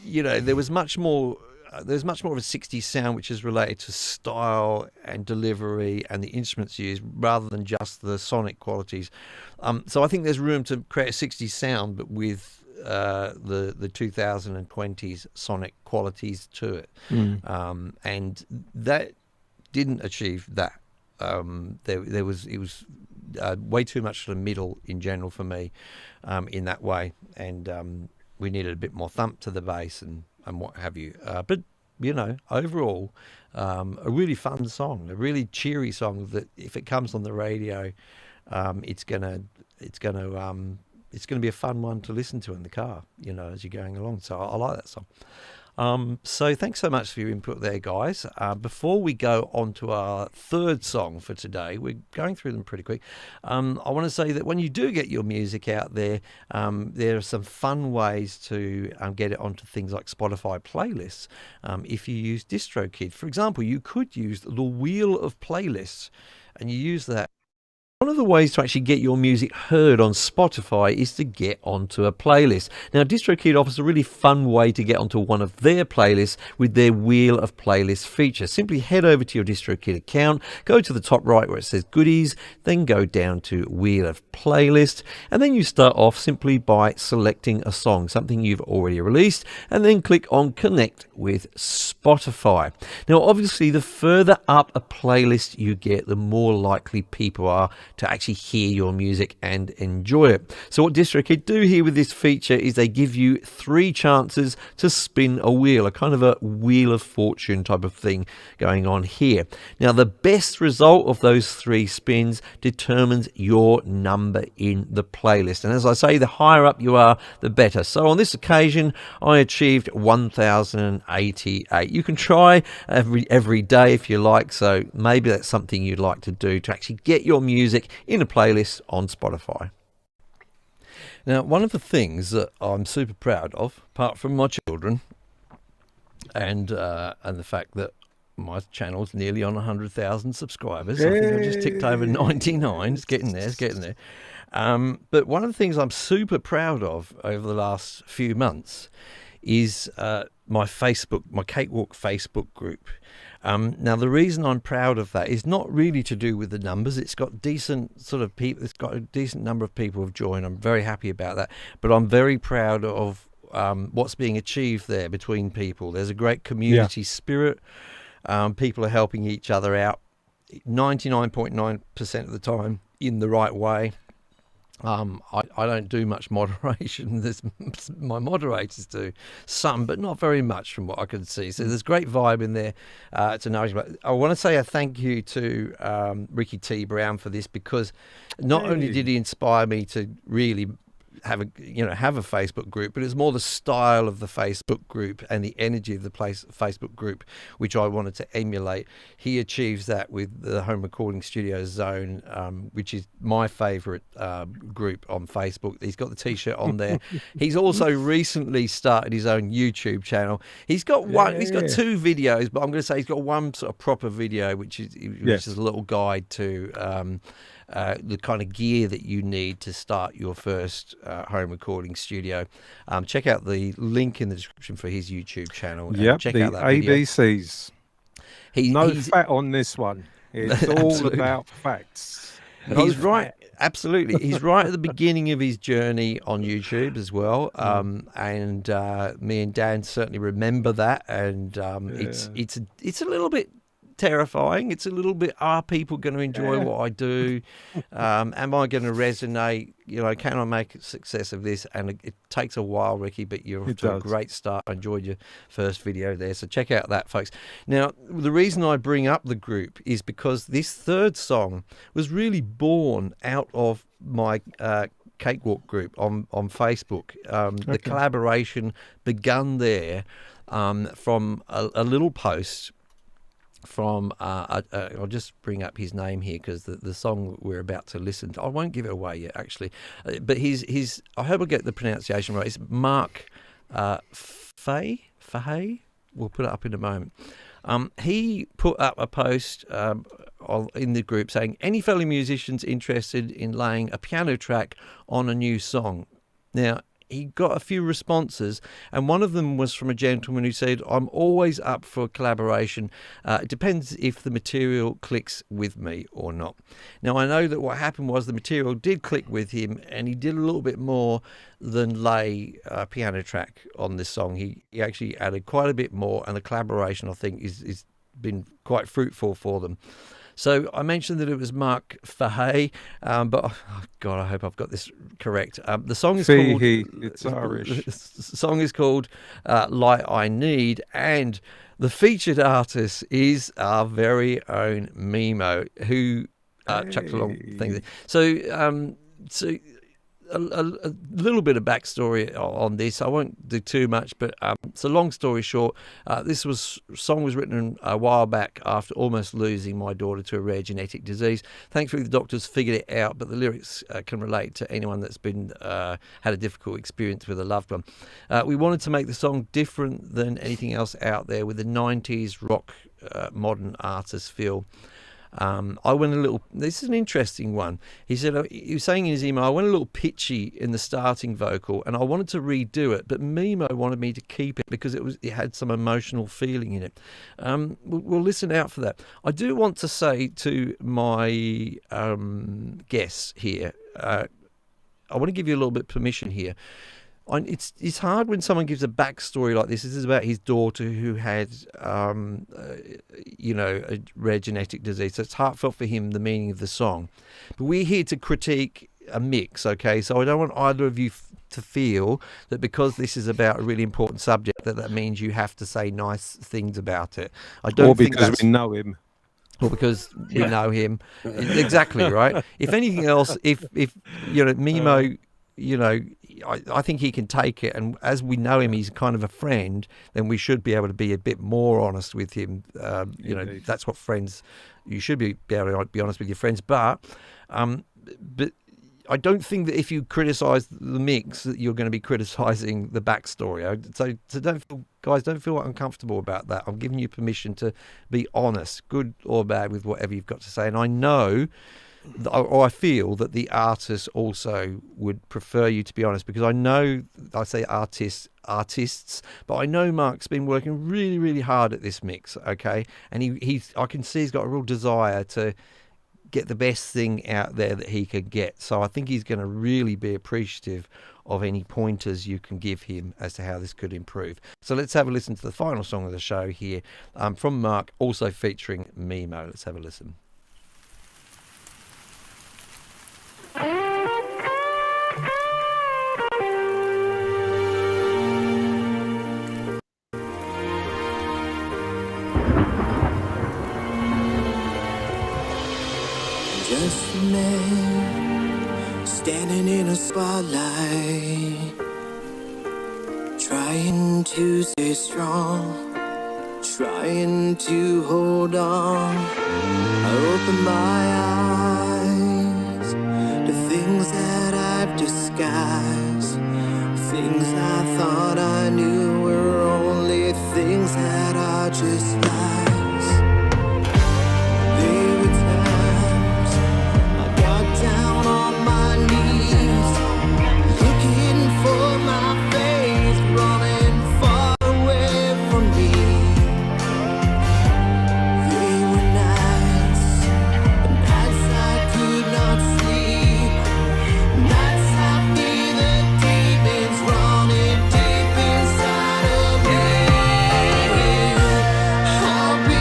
There was much more. There's much more of a 60s sound which is related to style and delivery and the instruments used, rather than just the sonic qualities. So I think there's room to create a 60s sound, but with the 2020s sonic qualities to it, and that didn't achieve that. It was way too much to the middle in general for me, in that way, and we needed a bit more thump to the bass and what have you. But overall, a really fun song, a really cheery song that if it comes on the radio, it's gonna be a fun one to listen to in the car, as you're going along. So I like that song. So thanks so much for your input there, guys. Before we go on to our third song for today, we're going through them pretty quick. I want to say that when you do get your music out there, there are some fun ways to get it onto things like Spotify playlists. If you use DistroKid, for example, you could use the wheel of playlists, and you use that. One of the ways to actually get your music heard on Spotify is to get onto a playlist. Now, DistroKid offers a really fun way to get onto one of their playlists with their Wheel of Playlist feature. Simply head over to your DistroKid account, go to the top right where it says Goodies, then go down to Wheel of Playlist, and then you start off simply by selecting a song, something you've already released, and then click on Connect with Spotify. Now, obviously, the further up a playlist you get, the more likely people are to actually hear your music and enjoy it. So what DistroKid do here with this feature is they give you 3 chances to spin a wheel, a kind of a wheel of fortune type of thing going on here. Now, the best result of those 3 spins determines your number in the playlist. And as I say, the higher up you are, the better. So on this occasion, I achieved 1,088. You can try every day if you like. So maybe that's something you'd like to do to actually get your music in a playlist on Spotify. Now, one of the things that I'm super proud of, apart from my children and the fact that my channel's nearly on 100,000 subscribers, I think I just ticked over 99. It's getting there. But one of the things I'm super proud of over the last few months is my Cakewalk Facebook group. Now, the reason I'm proud of that is not really to do with the numbers. It's got decent sort of people. It's got a decent number of people who've joined. I'm very happy about that. But I'm very proud of what's being achieved there between people. There's a great community spirit. People are helping each other out 99.9% of the time in the right way. I don't do much moderation. My moderators do some, but not very much from what I can see. So there's great vibe in there to nourish. But I want to say a thank you to Ricky T. Brown for this, because not only did he inspire me to really have a Facebook group, but it's more the style of the Facebook group and the energy of the Facebook group which I wanted to emulate. He achieves that with the Home Recording Studio Zone, which is my favorite group on Facebook. He's got the t-shirt on there. He's also recently started his own YouTube channel. He's got 2 videos, but I'm going to say he's got one sort of proper video which is a little guide to the kind of gear that you need to start your first home recording studio. Check out the link in the description for his YouTube channel. Check out that ABCs. Video. He's fat on this one. It's all about facts. He's right. Absolutely. He's right at the beginning of his journey on YouTube as well. And me and Dan certainly remember that. And it's a little bit terrifying. It's a little bit, are people going to enjoy what I do? Am I going to resonate? Can I make a success of this? And it takes a while, Ricky, but you're off to a great start. I enjoyed your first video there. So check out that, folks. Now, the reason I bring up the group is because this third song was really born out of my Cakewalk group on Facebook. The collaboration begun there from a little post from I'll just bring up his name here because the song we're about to listen to, I won't give it away yet actually, but his I hope I get the pronunciation right. It's Mark Fahey. We'll put it up in a moment. He put up a post in the group saying, any fellow musicians interested in laying a piano track on a new song? Now, he got a few responses, and one of them was from a gentleman who said, I'm always up for collaboration. It depends if the material clicks with me or not. Now, I know that what happened was the material did click with him, and he did a little bit more than lay a piano track on this song. He actually added quite a bit more, and the collaboration, I think, is been quite fruitful for them. So I mentioned that it was Mark Fahey, but God, I hope I've got this correct. The song is called. It's Irish. The song is called "Light I Need," and the featured artist is our very own Mimo, who chucked along things. So a little bit of backstory on this. I won't do too much, but so long story short, song was written a while back after almost losing my daughter to a rare genetic disease. Thankfully, the doctors figured it out, but the lyrics can relate to anyone that's been had a difficult experience with a loved one. We wanted to make the song different than anything else out there, with the 90s rock modern artist feel. I went a little. This is an interesting one. He said he was saying in his email, I went a little pitchy in the starting vocal, and I wanted to redo it, but Mimo wanted me to keep it because it had some emotional feeling in it. We'll listen out for that. I do want to say to my guests here, I want to give you a little bit of permission here. It's hard when someone gives a backstory like this. This is about his daughter who had, a rare genetic disease. So it's heartfelt for him, the meaning of the song. But we're here to critique a mix, okay? So I don't want either of you to feel that because this is about a really important subject that means you have to say nice things about it. I don't or think because we know him. Or because we know him. Exactly, right? If anything else, if Mimo, I think he can take it, and as we know him, he's kind of a friend, then we should be able to be a bit more honest with him. That's what friends, you should be able to be honest with your friends, but I don't think that if you criticise the mix that you're going to be criticising the backstory. So don't feel uncomfortable about that. I'm giving you permission to be honest, good or bad, with whatever you've got to say, and I know, or I feel that the artists also would prefer you to be honest, because I say artists, but I know Mark's been working really, really hard at this mix, okay? And I can see he's got a real desire to get the best thing out there that he can get. So I think he's going to really be appreciative of any pointers you can give him as to how this could improve. So let's have a listen to the final song of the show here, from Mark, also featuring Mimo. Let's have a listen. Just a man standing in a spotlight, trying to stay strong, trying to hold on. I open my eyes to things that I've disguised, things I thought I knew were only things that are just lies. There were times I got down on my knees, looking for my faith, running far away from me. They were nights, nights I could not sleep, nights I feel the demons running deep inside of me. I'll be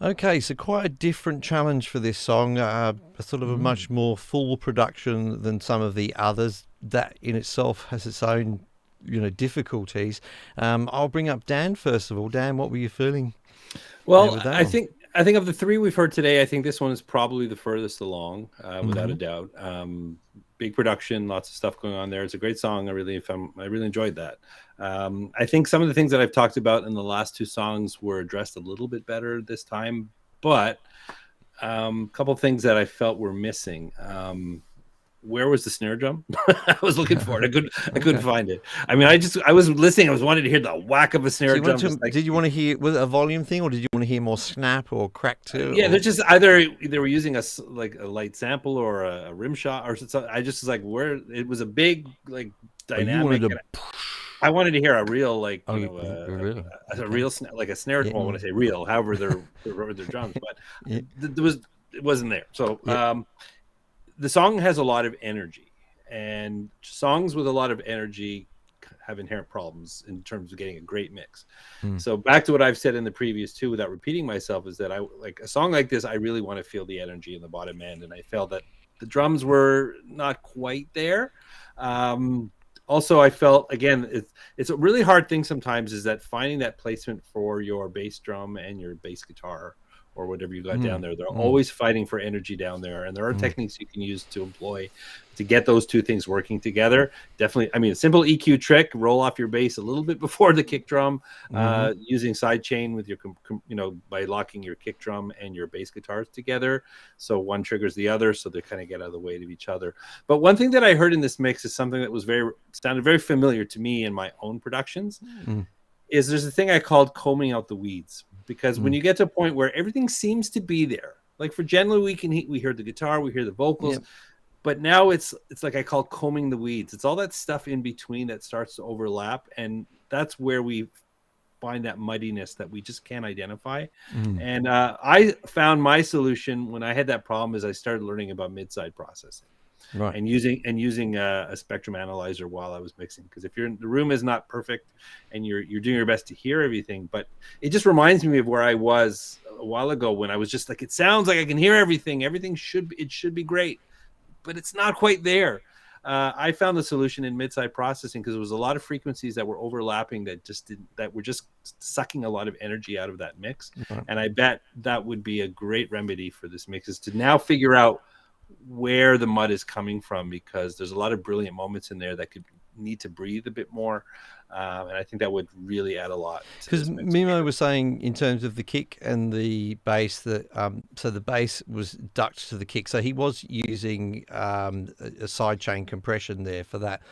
Okay, so quite a different challenge for this song. A sort of a much more full production than some of the others. That in itself has its own, difficulties. I'll bring up Dan first of all. Dan, what were you feeling? Well, with that I one? think of the three we've heard today, I think this one is probably the furthest along, without a doubt. Big production, lots of stuff going on there. It's a great song. I really enjoyed that. I think some of the things that I've talked about in the last two songs were addressed a little bit better this time, but a couple of things that I felt were missing. Where was the snare drum? I was looking for it. I couldn't find it. I mean, I was listening. I was wanting to hear the whack of a snare drum. Did you want to hear, was it a volume thing, or did you want to hear more snap or crack to it? Yeah, they're just either they were using a light sample or a rim shot or something. I just was like, where it was a big dynamic. I wanted to hear a real a real like a snare drum. When I say real, however they're drums, but it wasn't there. So the song has a lot of energy, and songs with a lot of energy have inherent problems in terms of getting a great mix. So back to what I've said in the previous two, without repeating myself, is that I like a song like this. I really want to feel the energy in the bottom end, and I felt that the drums were not quite there. Also, I felt, again, it's a really hard thing sometimes, is that finding that placement for your bass drum and your bass guitar or whatever you got down there. They're always fighting for energy down there, and there are techniques you can use to employ to get those two things working together. Definitely, I mean, a simple EQ trick: roll off your bass a little bit before the kick drum, using sidechain with your, by locking your kick drum and your bass guitars together, so one triggers the other, so they kind of get out of the way of each other. But one thing that I heard in this mix is something that sounded very familiar to me in my own productions. Is there's a thing I called combing out the weeds, because when you get to a point where everything seems to be there, like for generally we hear the guitar, we hear the vocals, but now it's like I call combing the weeds. It's all that stuff in between that starts to overlap, and that's where we find that muddiness that we just can't identify. And I found my solution when I had that problem is I started learning about mid-side processing. Right. And using a spectrum analyzer while I was mixing, because if the room is not perfect and you're doing your best to hear everything, but it just reminds me of where I was a while ago when I was just like, it sounds like I can hear everything should be great, but it's not quite there. I found the solution in mid-side processing, because there was a lot of frequencies that were overlapping that were just sucking a lot of energy out of that mix. And I bet that would be a great remedy for this mix, is to now figure out where the mud is coming from, because there's a lot of brilliant moments in there that could need to breathe a bit more, and I think that would really add a lot. Because Mimo was saying in terms of the kick and the bass that so the bass was ducked to the kick, so he was using a sidechain compression there for that.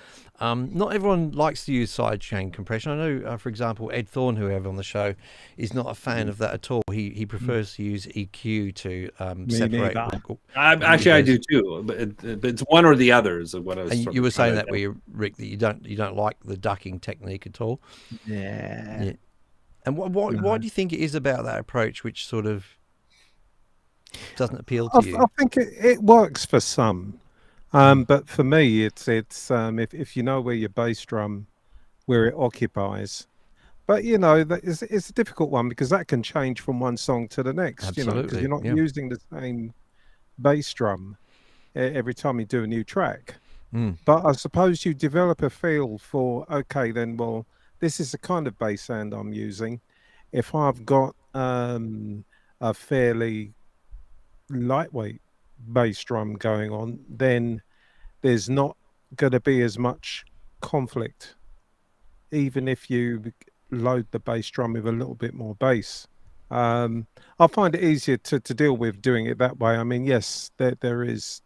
Not everyone likes to use sidechain compression. I know, for example, Ed Thorne, who we have on the show, is not a fan of that at all. He prefers to use EQ to separate. Actually, I do too, but it's one or the other is what I was. And you were saying that, Rick, that you don't like the ducking technique at all. Yeah. And why do you think it is about that approach which sort of doesn't appeal to you? I think it works for some. But for me, it's if you know where your bass drum, where it occupies, but it's a difficult one, because that can change from one song to the next. Absolutely. Because you're not using the same bass drum every time you do a new track. But I suppose you develop a feel for, okay, then, well, this is the kind of bass sound I'm using. If I've got a fairly lightweight bass drum going on, then there's not going to be as much conflict, even if you load the bass drum with a little bit more bass. I find it easier to deal with doing it that way. I mean, yes, there is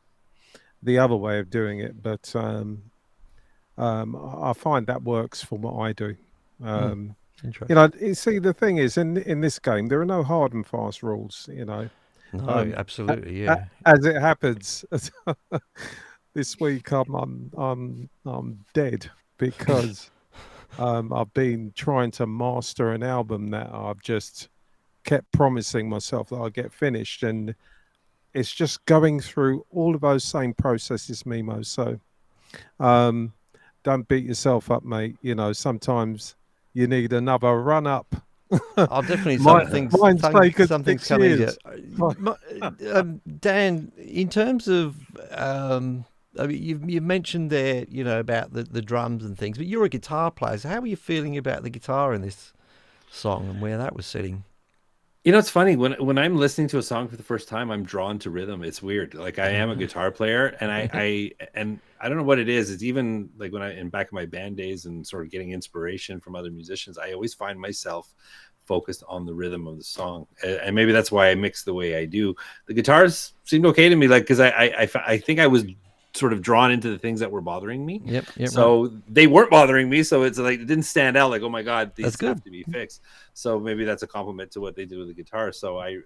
the other way of doing it, but I find that works for what I do. You see, the thing is, in this game, there are no hard and fast rules. No, absolutely, yeah. As it happens, this week I'm dead, because I've been trying to master an album that I've just kept promising myself that I'll get finished, and it's just going through all of those same processes, Mimo. So don't beat yourself up, mate. Sometimes you need another run up Oh, definitely Mine's taken something's 6 come easier. years. Dan, in terms of, I mean, you've mentioned there, about the drums and things, but you're a guitar player. So how were you feeling about the guitar in this song and where that was sitting? It's funny when I'm listening to a song for the first time, I'm drawn to rhythm. It's weird. Like I am a guitar player, and I don't know what it is. It's even like when in back in my band days and sort of getting inspiration from other musicians, I always find myself focused on the rhythm of the song, and maybe that's why I mix the way I do. The guitars seemed okay to me, like because I think I was sort of drawn into the things that were bothering me. Yep. So Right. they weren't bothering me. So it's like it didn't stand out like, oh my God, these That's good. have to be fixed. So maybe that's a compliment to what they do with the guitar. So I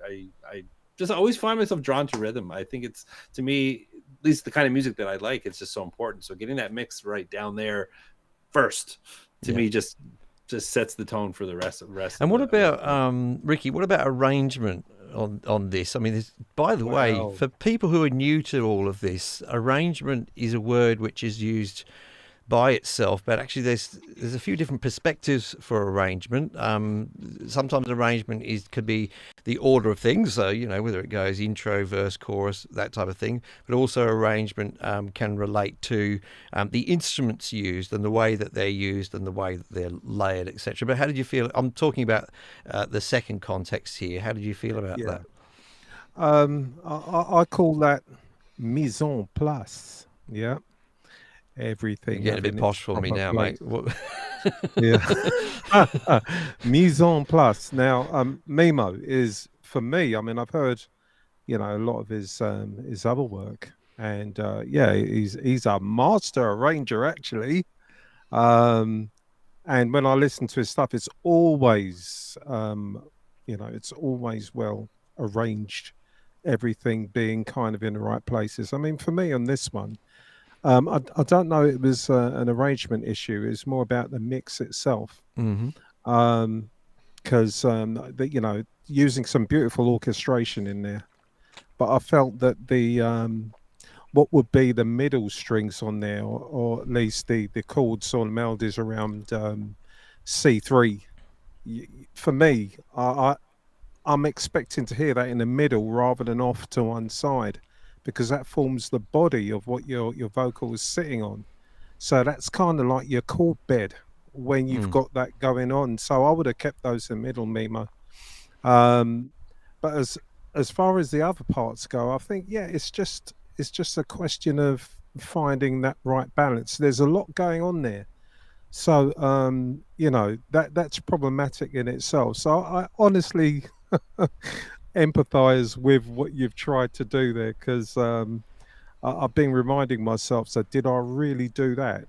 just always find myself drawn to rhythm. I think it's, to me, at least the kind of music that I like, it's just so important. So getting that mix right down there first to me just sets the tone for the rest. And what about Ricky? What about arrangement on this? I mean, by the way, for people who are new to all of this, arrangement is a word which is used by itself, but actually there's a few different perspectives for arrangement. Sometimes arrangement could be the order of things, so whether it goes intro, verse, chorus, that type of thing. But also arrangement can relate to the instruments used and the way that they're used and the way that they're layered, etc. But how did you feel? I'm talking about the second context here. How did you feel about that? I call that mise en place. Yeah. Everything. You're getting a bit posh for me now, mate. Yeah. Mise en place. Now, Mimo is, for me, I mean, I've heard, a lot of his other work, and he's a master arranger, actually. And when I listen to his stuff, it's always, it's always well arranged, everything being kind of in the right places. I mean, for me on this one, I don't know. It was an arrangement issue. It's more about the mix itself. Because using some beautiful orchestration in there, but I felt that the what would be the middle strings on there, or at least the chords or melodies around C3. For me, I'm expecting to hear that in the middle rather than off to one side, because that forms the body of what your vocal is sitting on. So that's kind of like your chord bed when you've got that going on. So I would have kept those in the middle, Mimo. But as far as the other parts go, I think it's just a question of finding that right balance. There's a lot going on there. So that's problematic in itself. So I honestly empathize with what you've tried to do there, because I've been reminding myself, so did I really do that?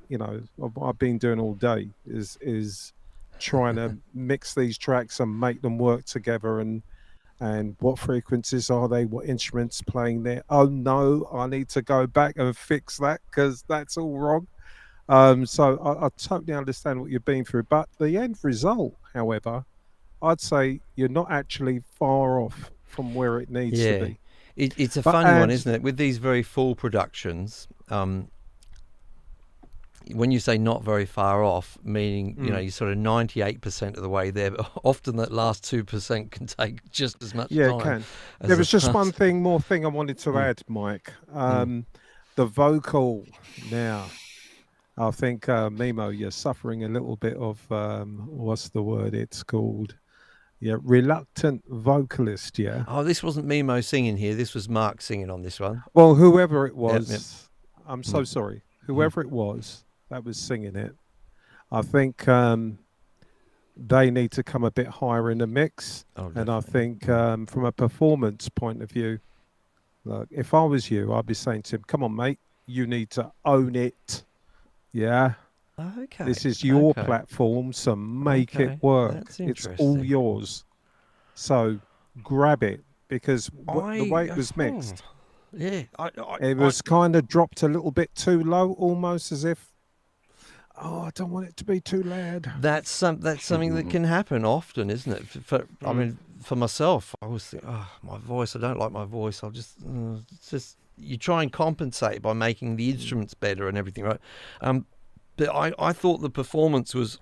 What I've been doing all day is trying to mix these tracks and make them work together, and what frequencies are they, what instruments playing there. Oh no, I need to go back and fix that because that's all wrong. So I totally understand what you've been through, but the end result, however, I'd say you're not actually far off from where it needs to be. It's a funny one, isn't it? With these very full productions, when you say not very far off, meaning, you're sort of 98% of the way there, but often that last 2% can take just as much time. Yeah, it can. There was just one more thing I wanted to add, Mike. The vocal now. I think, Mimo, you're suffering a little bit of, what's the word it's called? Yeah, reluctant vocalist, yeah. Oh, this wasn't Mimo singing here. This was Mark singing on this one. Well, whoever it was, Yep. I'm so sorry. Whoever it was that was singing it, I think they need to come a bit higher in the mix. And I think from a performance point of view, look, if I was you, I'd be saying to him, come on, mate, you need to own it. Yeah. Okay. This is your platform, so make it work. It's all yours. So grab it, because the way it was mixed, it was kind of dropped a little bit too low, almost as if, I don't want it to be too loud. That's something that can happen often, isn't it? I mean, for myself, I always think, my voice, I don't like my voice. I'll just, it's just, you try and compensate by making the instruments better and everything, right? But I thought the performance was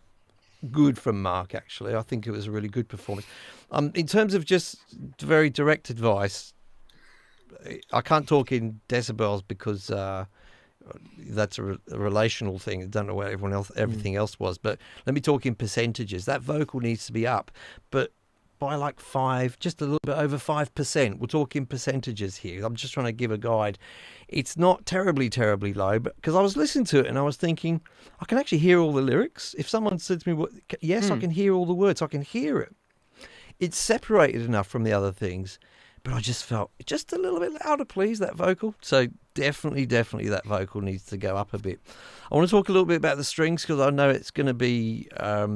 good from Mark, actually. I think it was a really good performance. In terms of just very direct advice, I can't talk in decibels because that's a relational thing. I don't know where everything else was, but let me talk in percentages. That vocal needs to be up, but by like 5, just a little bit over 5%. We're talking percentages here. I'm just trying to give a guide. It's not terribly, terribly low, but because I was listening to it and I was thinking, I can actually hear all the lyrics. If someone said to me, yes, I can hear all the words. I can hear it. It's separated enough from the other things, but I just felt just a little bit louder, please, that vocal. So definitely that vocal needs to go up a bit. I want to talk a little bit about the strings because I know it's going to be a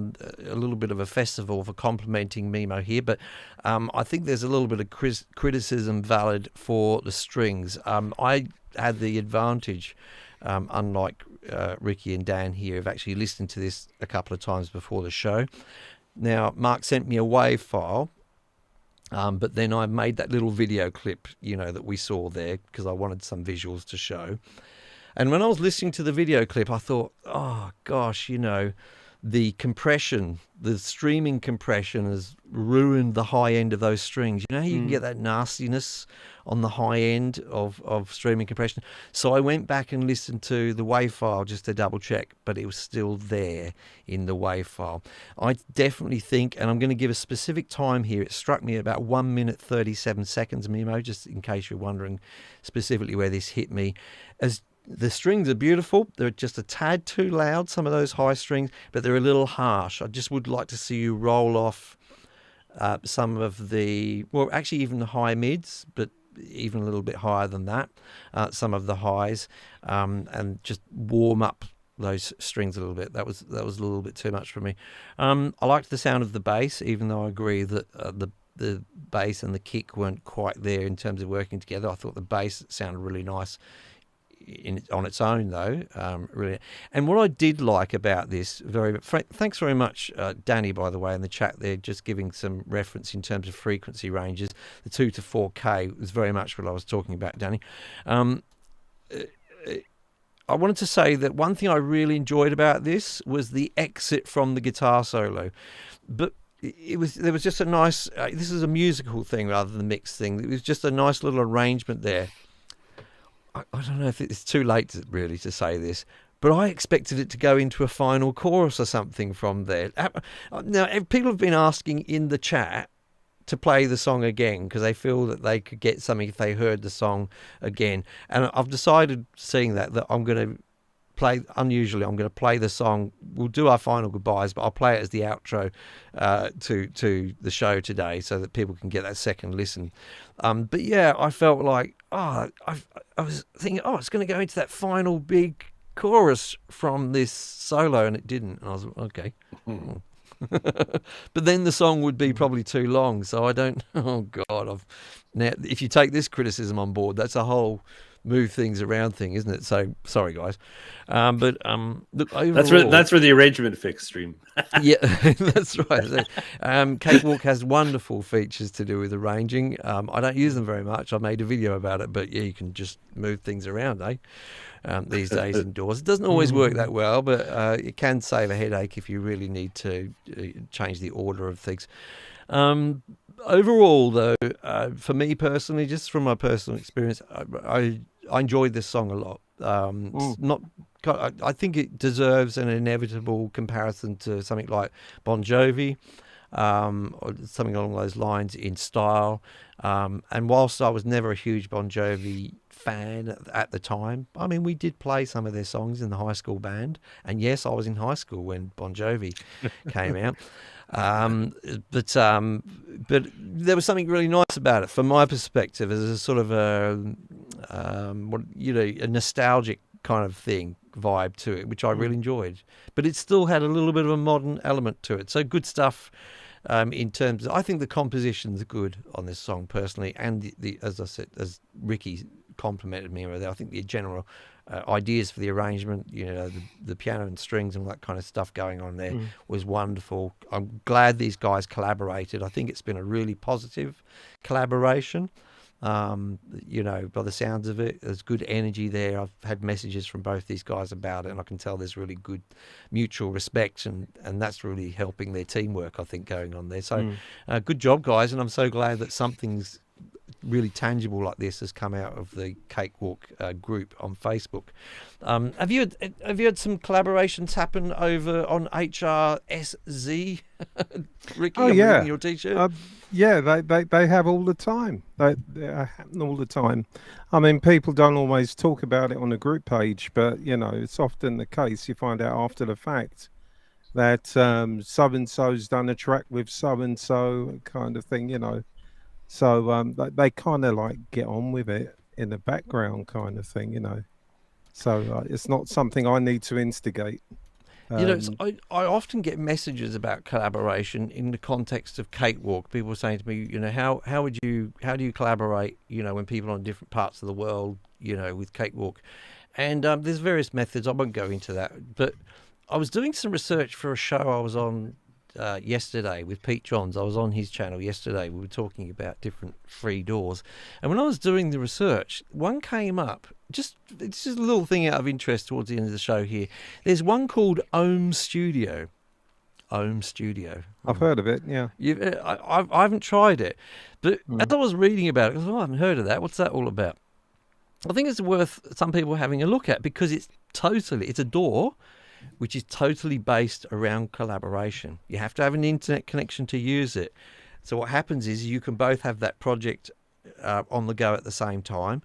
little bit of a festival for complimenting Mimo here, but I think there's a little bit of criticism valid for the strings. I had the advantage, unlike Ricky and Dan here, of actually listening to this a couple of times before the show. Now, Mark sent me a WAV file, but then I made that little video clip, that we saw there because I wanted some visuals to show. And when I was listening to the video clip, I thought, oh, gosh, the compression, the streaming compression has ruined the high end of those strings. You can get that nastiness on the high end of streaming compression. So I went back and listened to the WAV file just to double check, but it was still there in the WAV file. I definitely think, and I'm going to give a specific time here, it struck me at about 1 minute 37 seconds, Mimo, just in case you're wondering specifically where this hit me. As the strings are beautiful. They're just a tad too loud, some of those high strings, but they're a little harsh. I just would like to see you roll off some of the, well, actually even the high mids, but even a little bit higher than that, some of the highs, and just warm up those strings a little bit. That was a little bit too much for me. I liked the sound of the bass, even though I agree that the bass and the kick weren't quite there in terms of working together. I thought the bass sounded really nice on its own, though, really. And what I did like about this, thanks very much, Danny, by the way, in the chat there, just giving some reference in terms of frequency ranges. The 2 to 4K was very much what I was talking about, Danny. I wanted to say that one thing I really enjoyed about this was the exit from the guitar solo, but there was just a nice. This is a musical thing rather than a mixed thing. It was just a nice little arrangement there. I don't know if it's too late really to say this, but I expected it to go into a final chorus or something from there. Now, people have been asking in the chat to play the song again because they feel that they could get something if they heard the song again. And I've decided, seeing that I'm going to play, unusually, I'm going to play the song. We'll do our final goodbyes, but I'll play it as the outro to the show today so that people can get that second listen. But yeah, I felt like, I was thinking, it's going to go into that final big chorus from this solo, and it didn't. And I was okay. But then the song would be probably too long, so I don't. Oh God! Now, if you take this criticism on board, that's a whole move things around thing, isn't it? So sorry, guys. But look, overall, that's where the arrangement fix stream. Yeah, that's right. Cakewalk has wonderful features to do with arranging. I don't use them very much. I made a video about it, but yeah, you can just move things around, these days indoors. It doesn't always work that well, but it can save a headache if you really need to change the order of things. Overall, though, for me personally, just from my personal experience, I enjoyed this song a lot. It's not. I think it deserves an inevitable comparison to something like Bon Jovi, or something along those lines in style. And whilst I was never a huge Bon Jovi fan at the time, I mean, we did play some of their songs in the high school band. And yes, I was in high school when Bon Jovi came out. But there was something really nice about it from my perspective as a sort of a nostalgic kind of vibe to it, which I really enjoyed. But it still had a little bit of a modern element to it. So good stuff. In terms of, I think the composition's good on this song personally, and the as I said, as Ricky complimented me with it, I think the general ideas for the arrangement, the piano and strings and all that kind of stuff going on there was wonderful. I'm glad these guys collaborated. I think it's been a really positive collaboration. You know, by the sounds of it, there's good energy there. I've had messages from both these guys about it, and I can tell there's really good mutual respect, and that's really helping their teamwork, I think, going on there. So good job, guys, and I'm so glad that something's really tangible like this has come out of the Cakewalk group on Facebook. Have you had some collaborations happen over on HRSZ, Ricky? Oh, I'm yeah. reading your T-shirt. Yeah, they have all the time. They happen all the time. I mean, people don't always talk about it on the group page, but you know, it's often the case. You find out after the fact that so and so's done a track with so and so, kind of thing. You know, so they kind of like get on with it in the background, kind of thing. You know, so it's not something I need to instigate. You know, I often get messages about collaboration in the context of Cakewalk. People saying to me, you know, how do you collaborate, you know, when people are in different parts of the world, you know, with Cakewalk? And there's various methods. I won't go into that. But I was doing some research for a show I was on yesterday with Pete Johns. I was on his channel yesterday. We were talking about different free doors. And when I was doing the research, one came up. It's just a little thing out of interest towards the end of the show here. There's one called Ohm Studio. Ohm Studio. I've heard of it, yeah. I haven't tried it. But as I was reading about it, I thought, I haven't heard of that. What's that all about? I think it's worth some people having a look at because it's a door which is totally based around collaboration. You have to have an internet connection to use it. So what happens is you can both have that project on the go at the same time,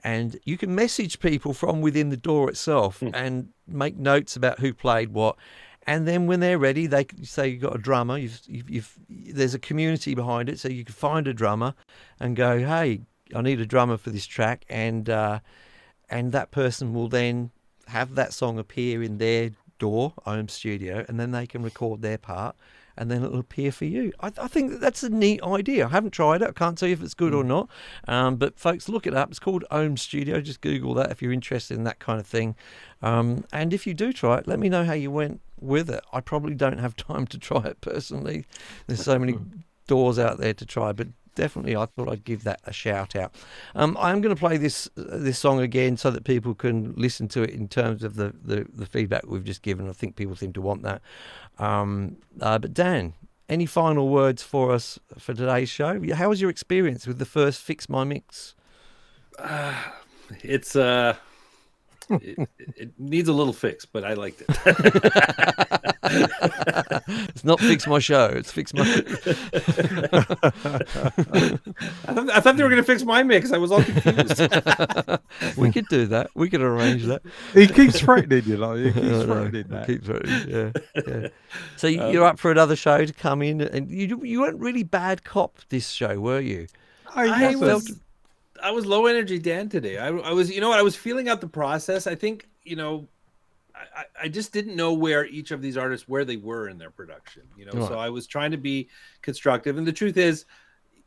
and you can message people from within the door itself and make notes about who played what. And then when they're ready, they say you've got a drummer. There's a community behind it, so you can find a drummer and go, hey, I need a drummer for this track, and that person will then have that song appear in their door, Ohm Studio, and then they can record their part, and then it'll appear for you. I think that's a neat idea. I haven't tried it. I can't tell you if it's good or not. But folks, look it up. It's called Ohm Studio. Just Google that if you're interested in that kind of thing. And if you do try it, let me know how you went with it. I probably don't have time to try it personally. There's so many doors out there to try, but definitely I thought I'd give that a shout out. I'm going to play this song again so that people can listen to it in terms of the feedback we've just given. I think people seem to want that. But Dan, any final words for us for today's show? How was your experience with the first Fix My Mix? It needs a little fix, but I liked it. It's not Fix My Show, it's Fix My... I thought they were going to fix my mix. I was all confused. We could do that. We could arrange that. He keeps threatening you, like he keeps threatening that. Keep threatening, yeah. So you're up for another show to come in, and you weren't really bad cop this show, were you? I was low energy Dan today. I was, you know what, I was feeling out the process. I think, you know, I just didn't know where each of these artists, where they were in their production, you know. Right. So I was trying to be constructive, and the truth is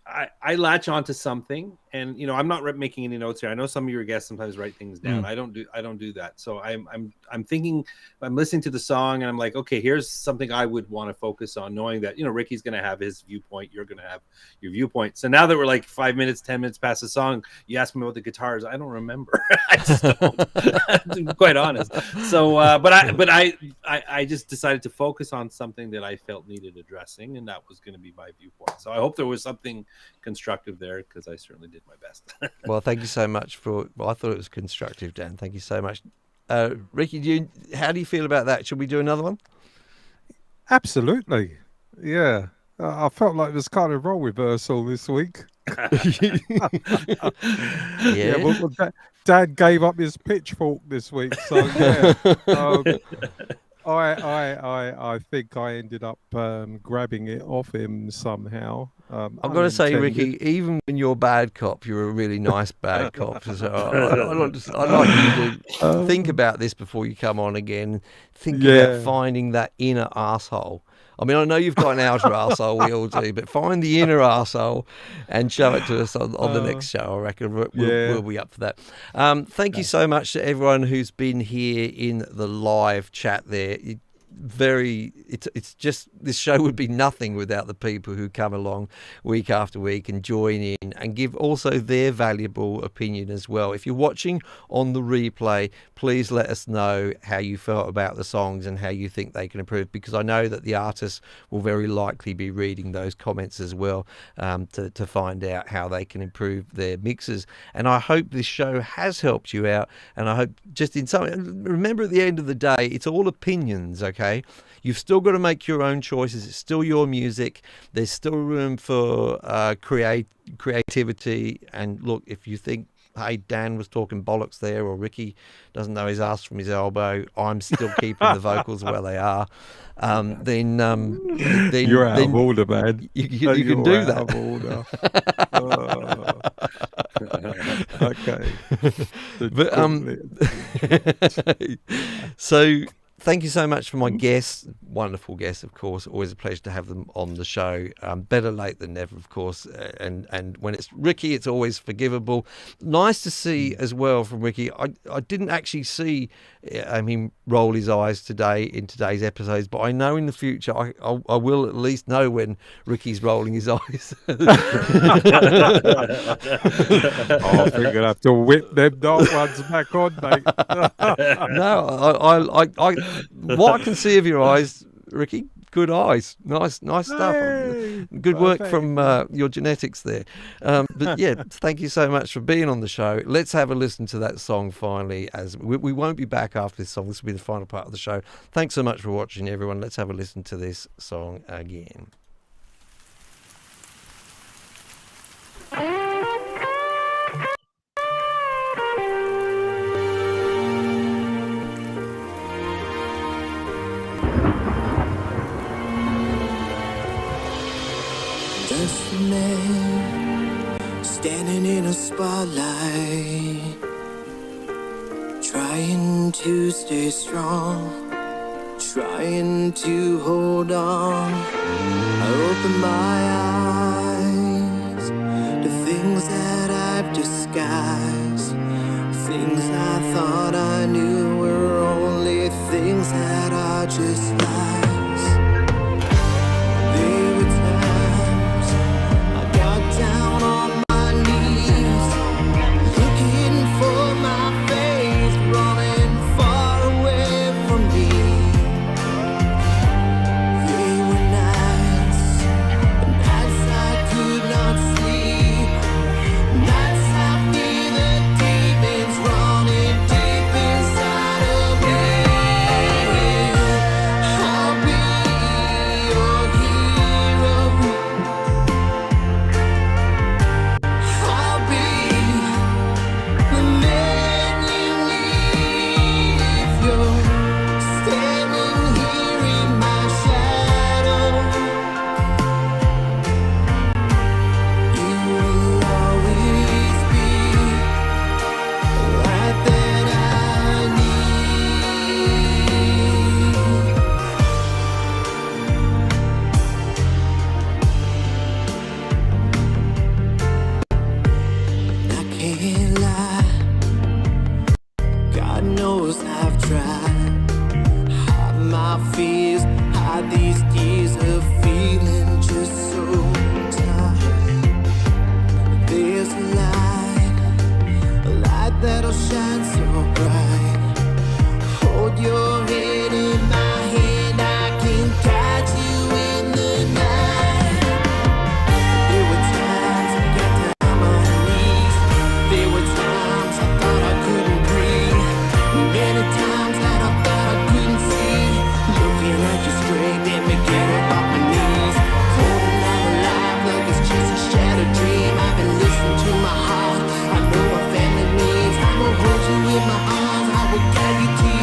I latch onto something, and you know, I'm not making any notes here. I know some of your guests sometimes write things down. I don't do that. So I'm thinking, I'm listening to the song, and I'm like, okay, here's something I would want to focus on, knowing that, you know, Ricky's going to have his viewpoint, you're going to have your viewpoint. So now that we're like 5 minutes, 10 minutes past the song, you ask me about the guitars, I don't remember. I just don't, to be quite honest. So, but I just decided to focus on something that I felt needed addressing, and that was going to be my viewpoint. So I hope there was something constructive there, because I certainly did my best. Well, thank you so much I thought it was constructive, Dan. Thank you so much. Ricky, how do you feel about that? Should we do another one? Absolutely. Yeah. I felt like it was kind of role reversal this week. Yeah. Well, Dad gave up his pitchfork this week, so yeah. I think I ended up grabbing it off him somehow. I've got to say, Ricky, even when you're bad cop, you're a really nice bad cop. So I'd like you to think about this before you come on again. Think about finding that inner arsehole. I mean, I know you've got an outer arsehole, we all do, but find the inner arsehole and show it to us on the next show. I reckon we'll be up for that. Thank you so much to everyone who's been here in the live chat there. it's just, this show would be nothing without the people who come along week after week and join in and give also their valuable opinion as well. If you're watching on the replay, please let us know how you felt about the songs and how you think they can improve, because I know that the artists will very likely be reading those comments as well, to find out how they can improve their mixes. And I hope this show has helped you out, and I hope just in some, remember at the end of the day, it's all opinions, okay? You've still got to make your own choices. It's still your music. There's still room for creativity. And look, if you think, hey, Dan was talking bollocks there, or Ricky doesn't know his ass from his elbow, I'm still keeping the vocals where they are, then you're out of order, man. You can do that. Out of order. But so thank you so much for my guests, wonderful guests, of course. Always a pleasure to have them on the show. Better late than never, of course. And when it's Ricky, it's always forgivable. Nice to see as well from Ricky. I didn't actually see him roll his eyes today in today's episodes, but I know in the future I will at least know when Ricky's rolling his eyes. I think I'll have to whip them dark ones back on, mate. No, I what I can see of your eyes, Ricky, good eyes, nice stuff. Hey, good work from your genetics there. But yeah, thank you so much for being on the show. Let's have a listen to that song finally, as we won't be back after this song. This will be the final part of the show. Thanks so much for watching, everyone. Let's have a listen to this song again. Just a man standing in a spotlight, trying to stay strong, trying to hold on. I open my eyes to things that I've disguised, things I thought I knew were only things that are just lies. There were times I got down on my knees, looking for my faith, running far away from me. They were nights I could not sleep, nights I feel the demons running deep inside of me. I'll be your hero. I'll be the man you need if you're standing here in my shadow. You will always be the light that I need. I can't lie, God knows I've tried. Hide my fears, hide these tears of feeling just so tired. There's a light that'll shine so bright. Hold your head in my hand, I can guide you in the night. There were times I got down on my knees. There were times I thought I couldn't breathe. Many times that I thought I couldn't see. Looking at you straight made me get up off my knees. Holding on alive like it's just a shattered dream. I've been listening to my heart. I know what family means. I will hold you in my arms. I will guide you to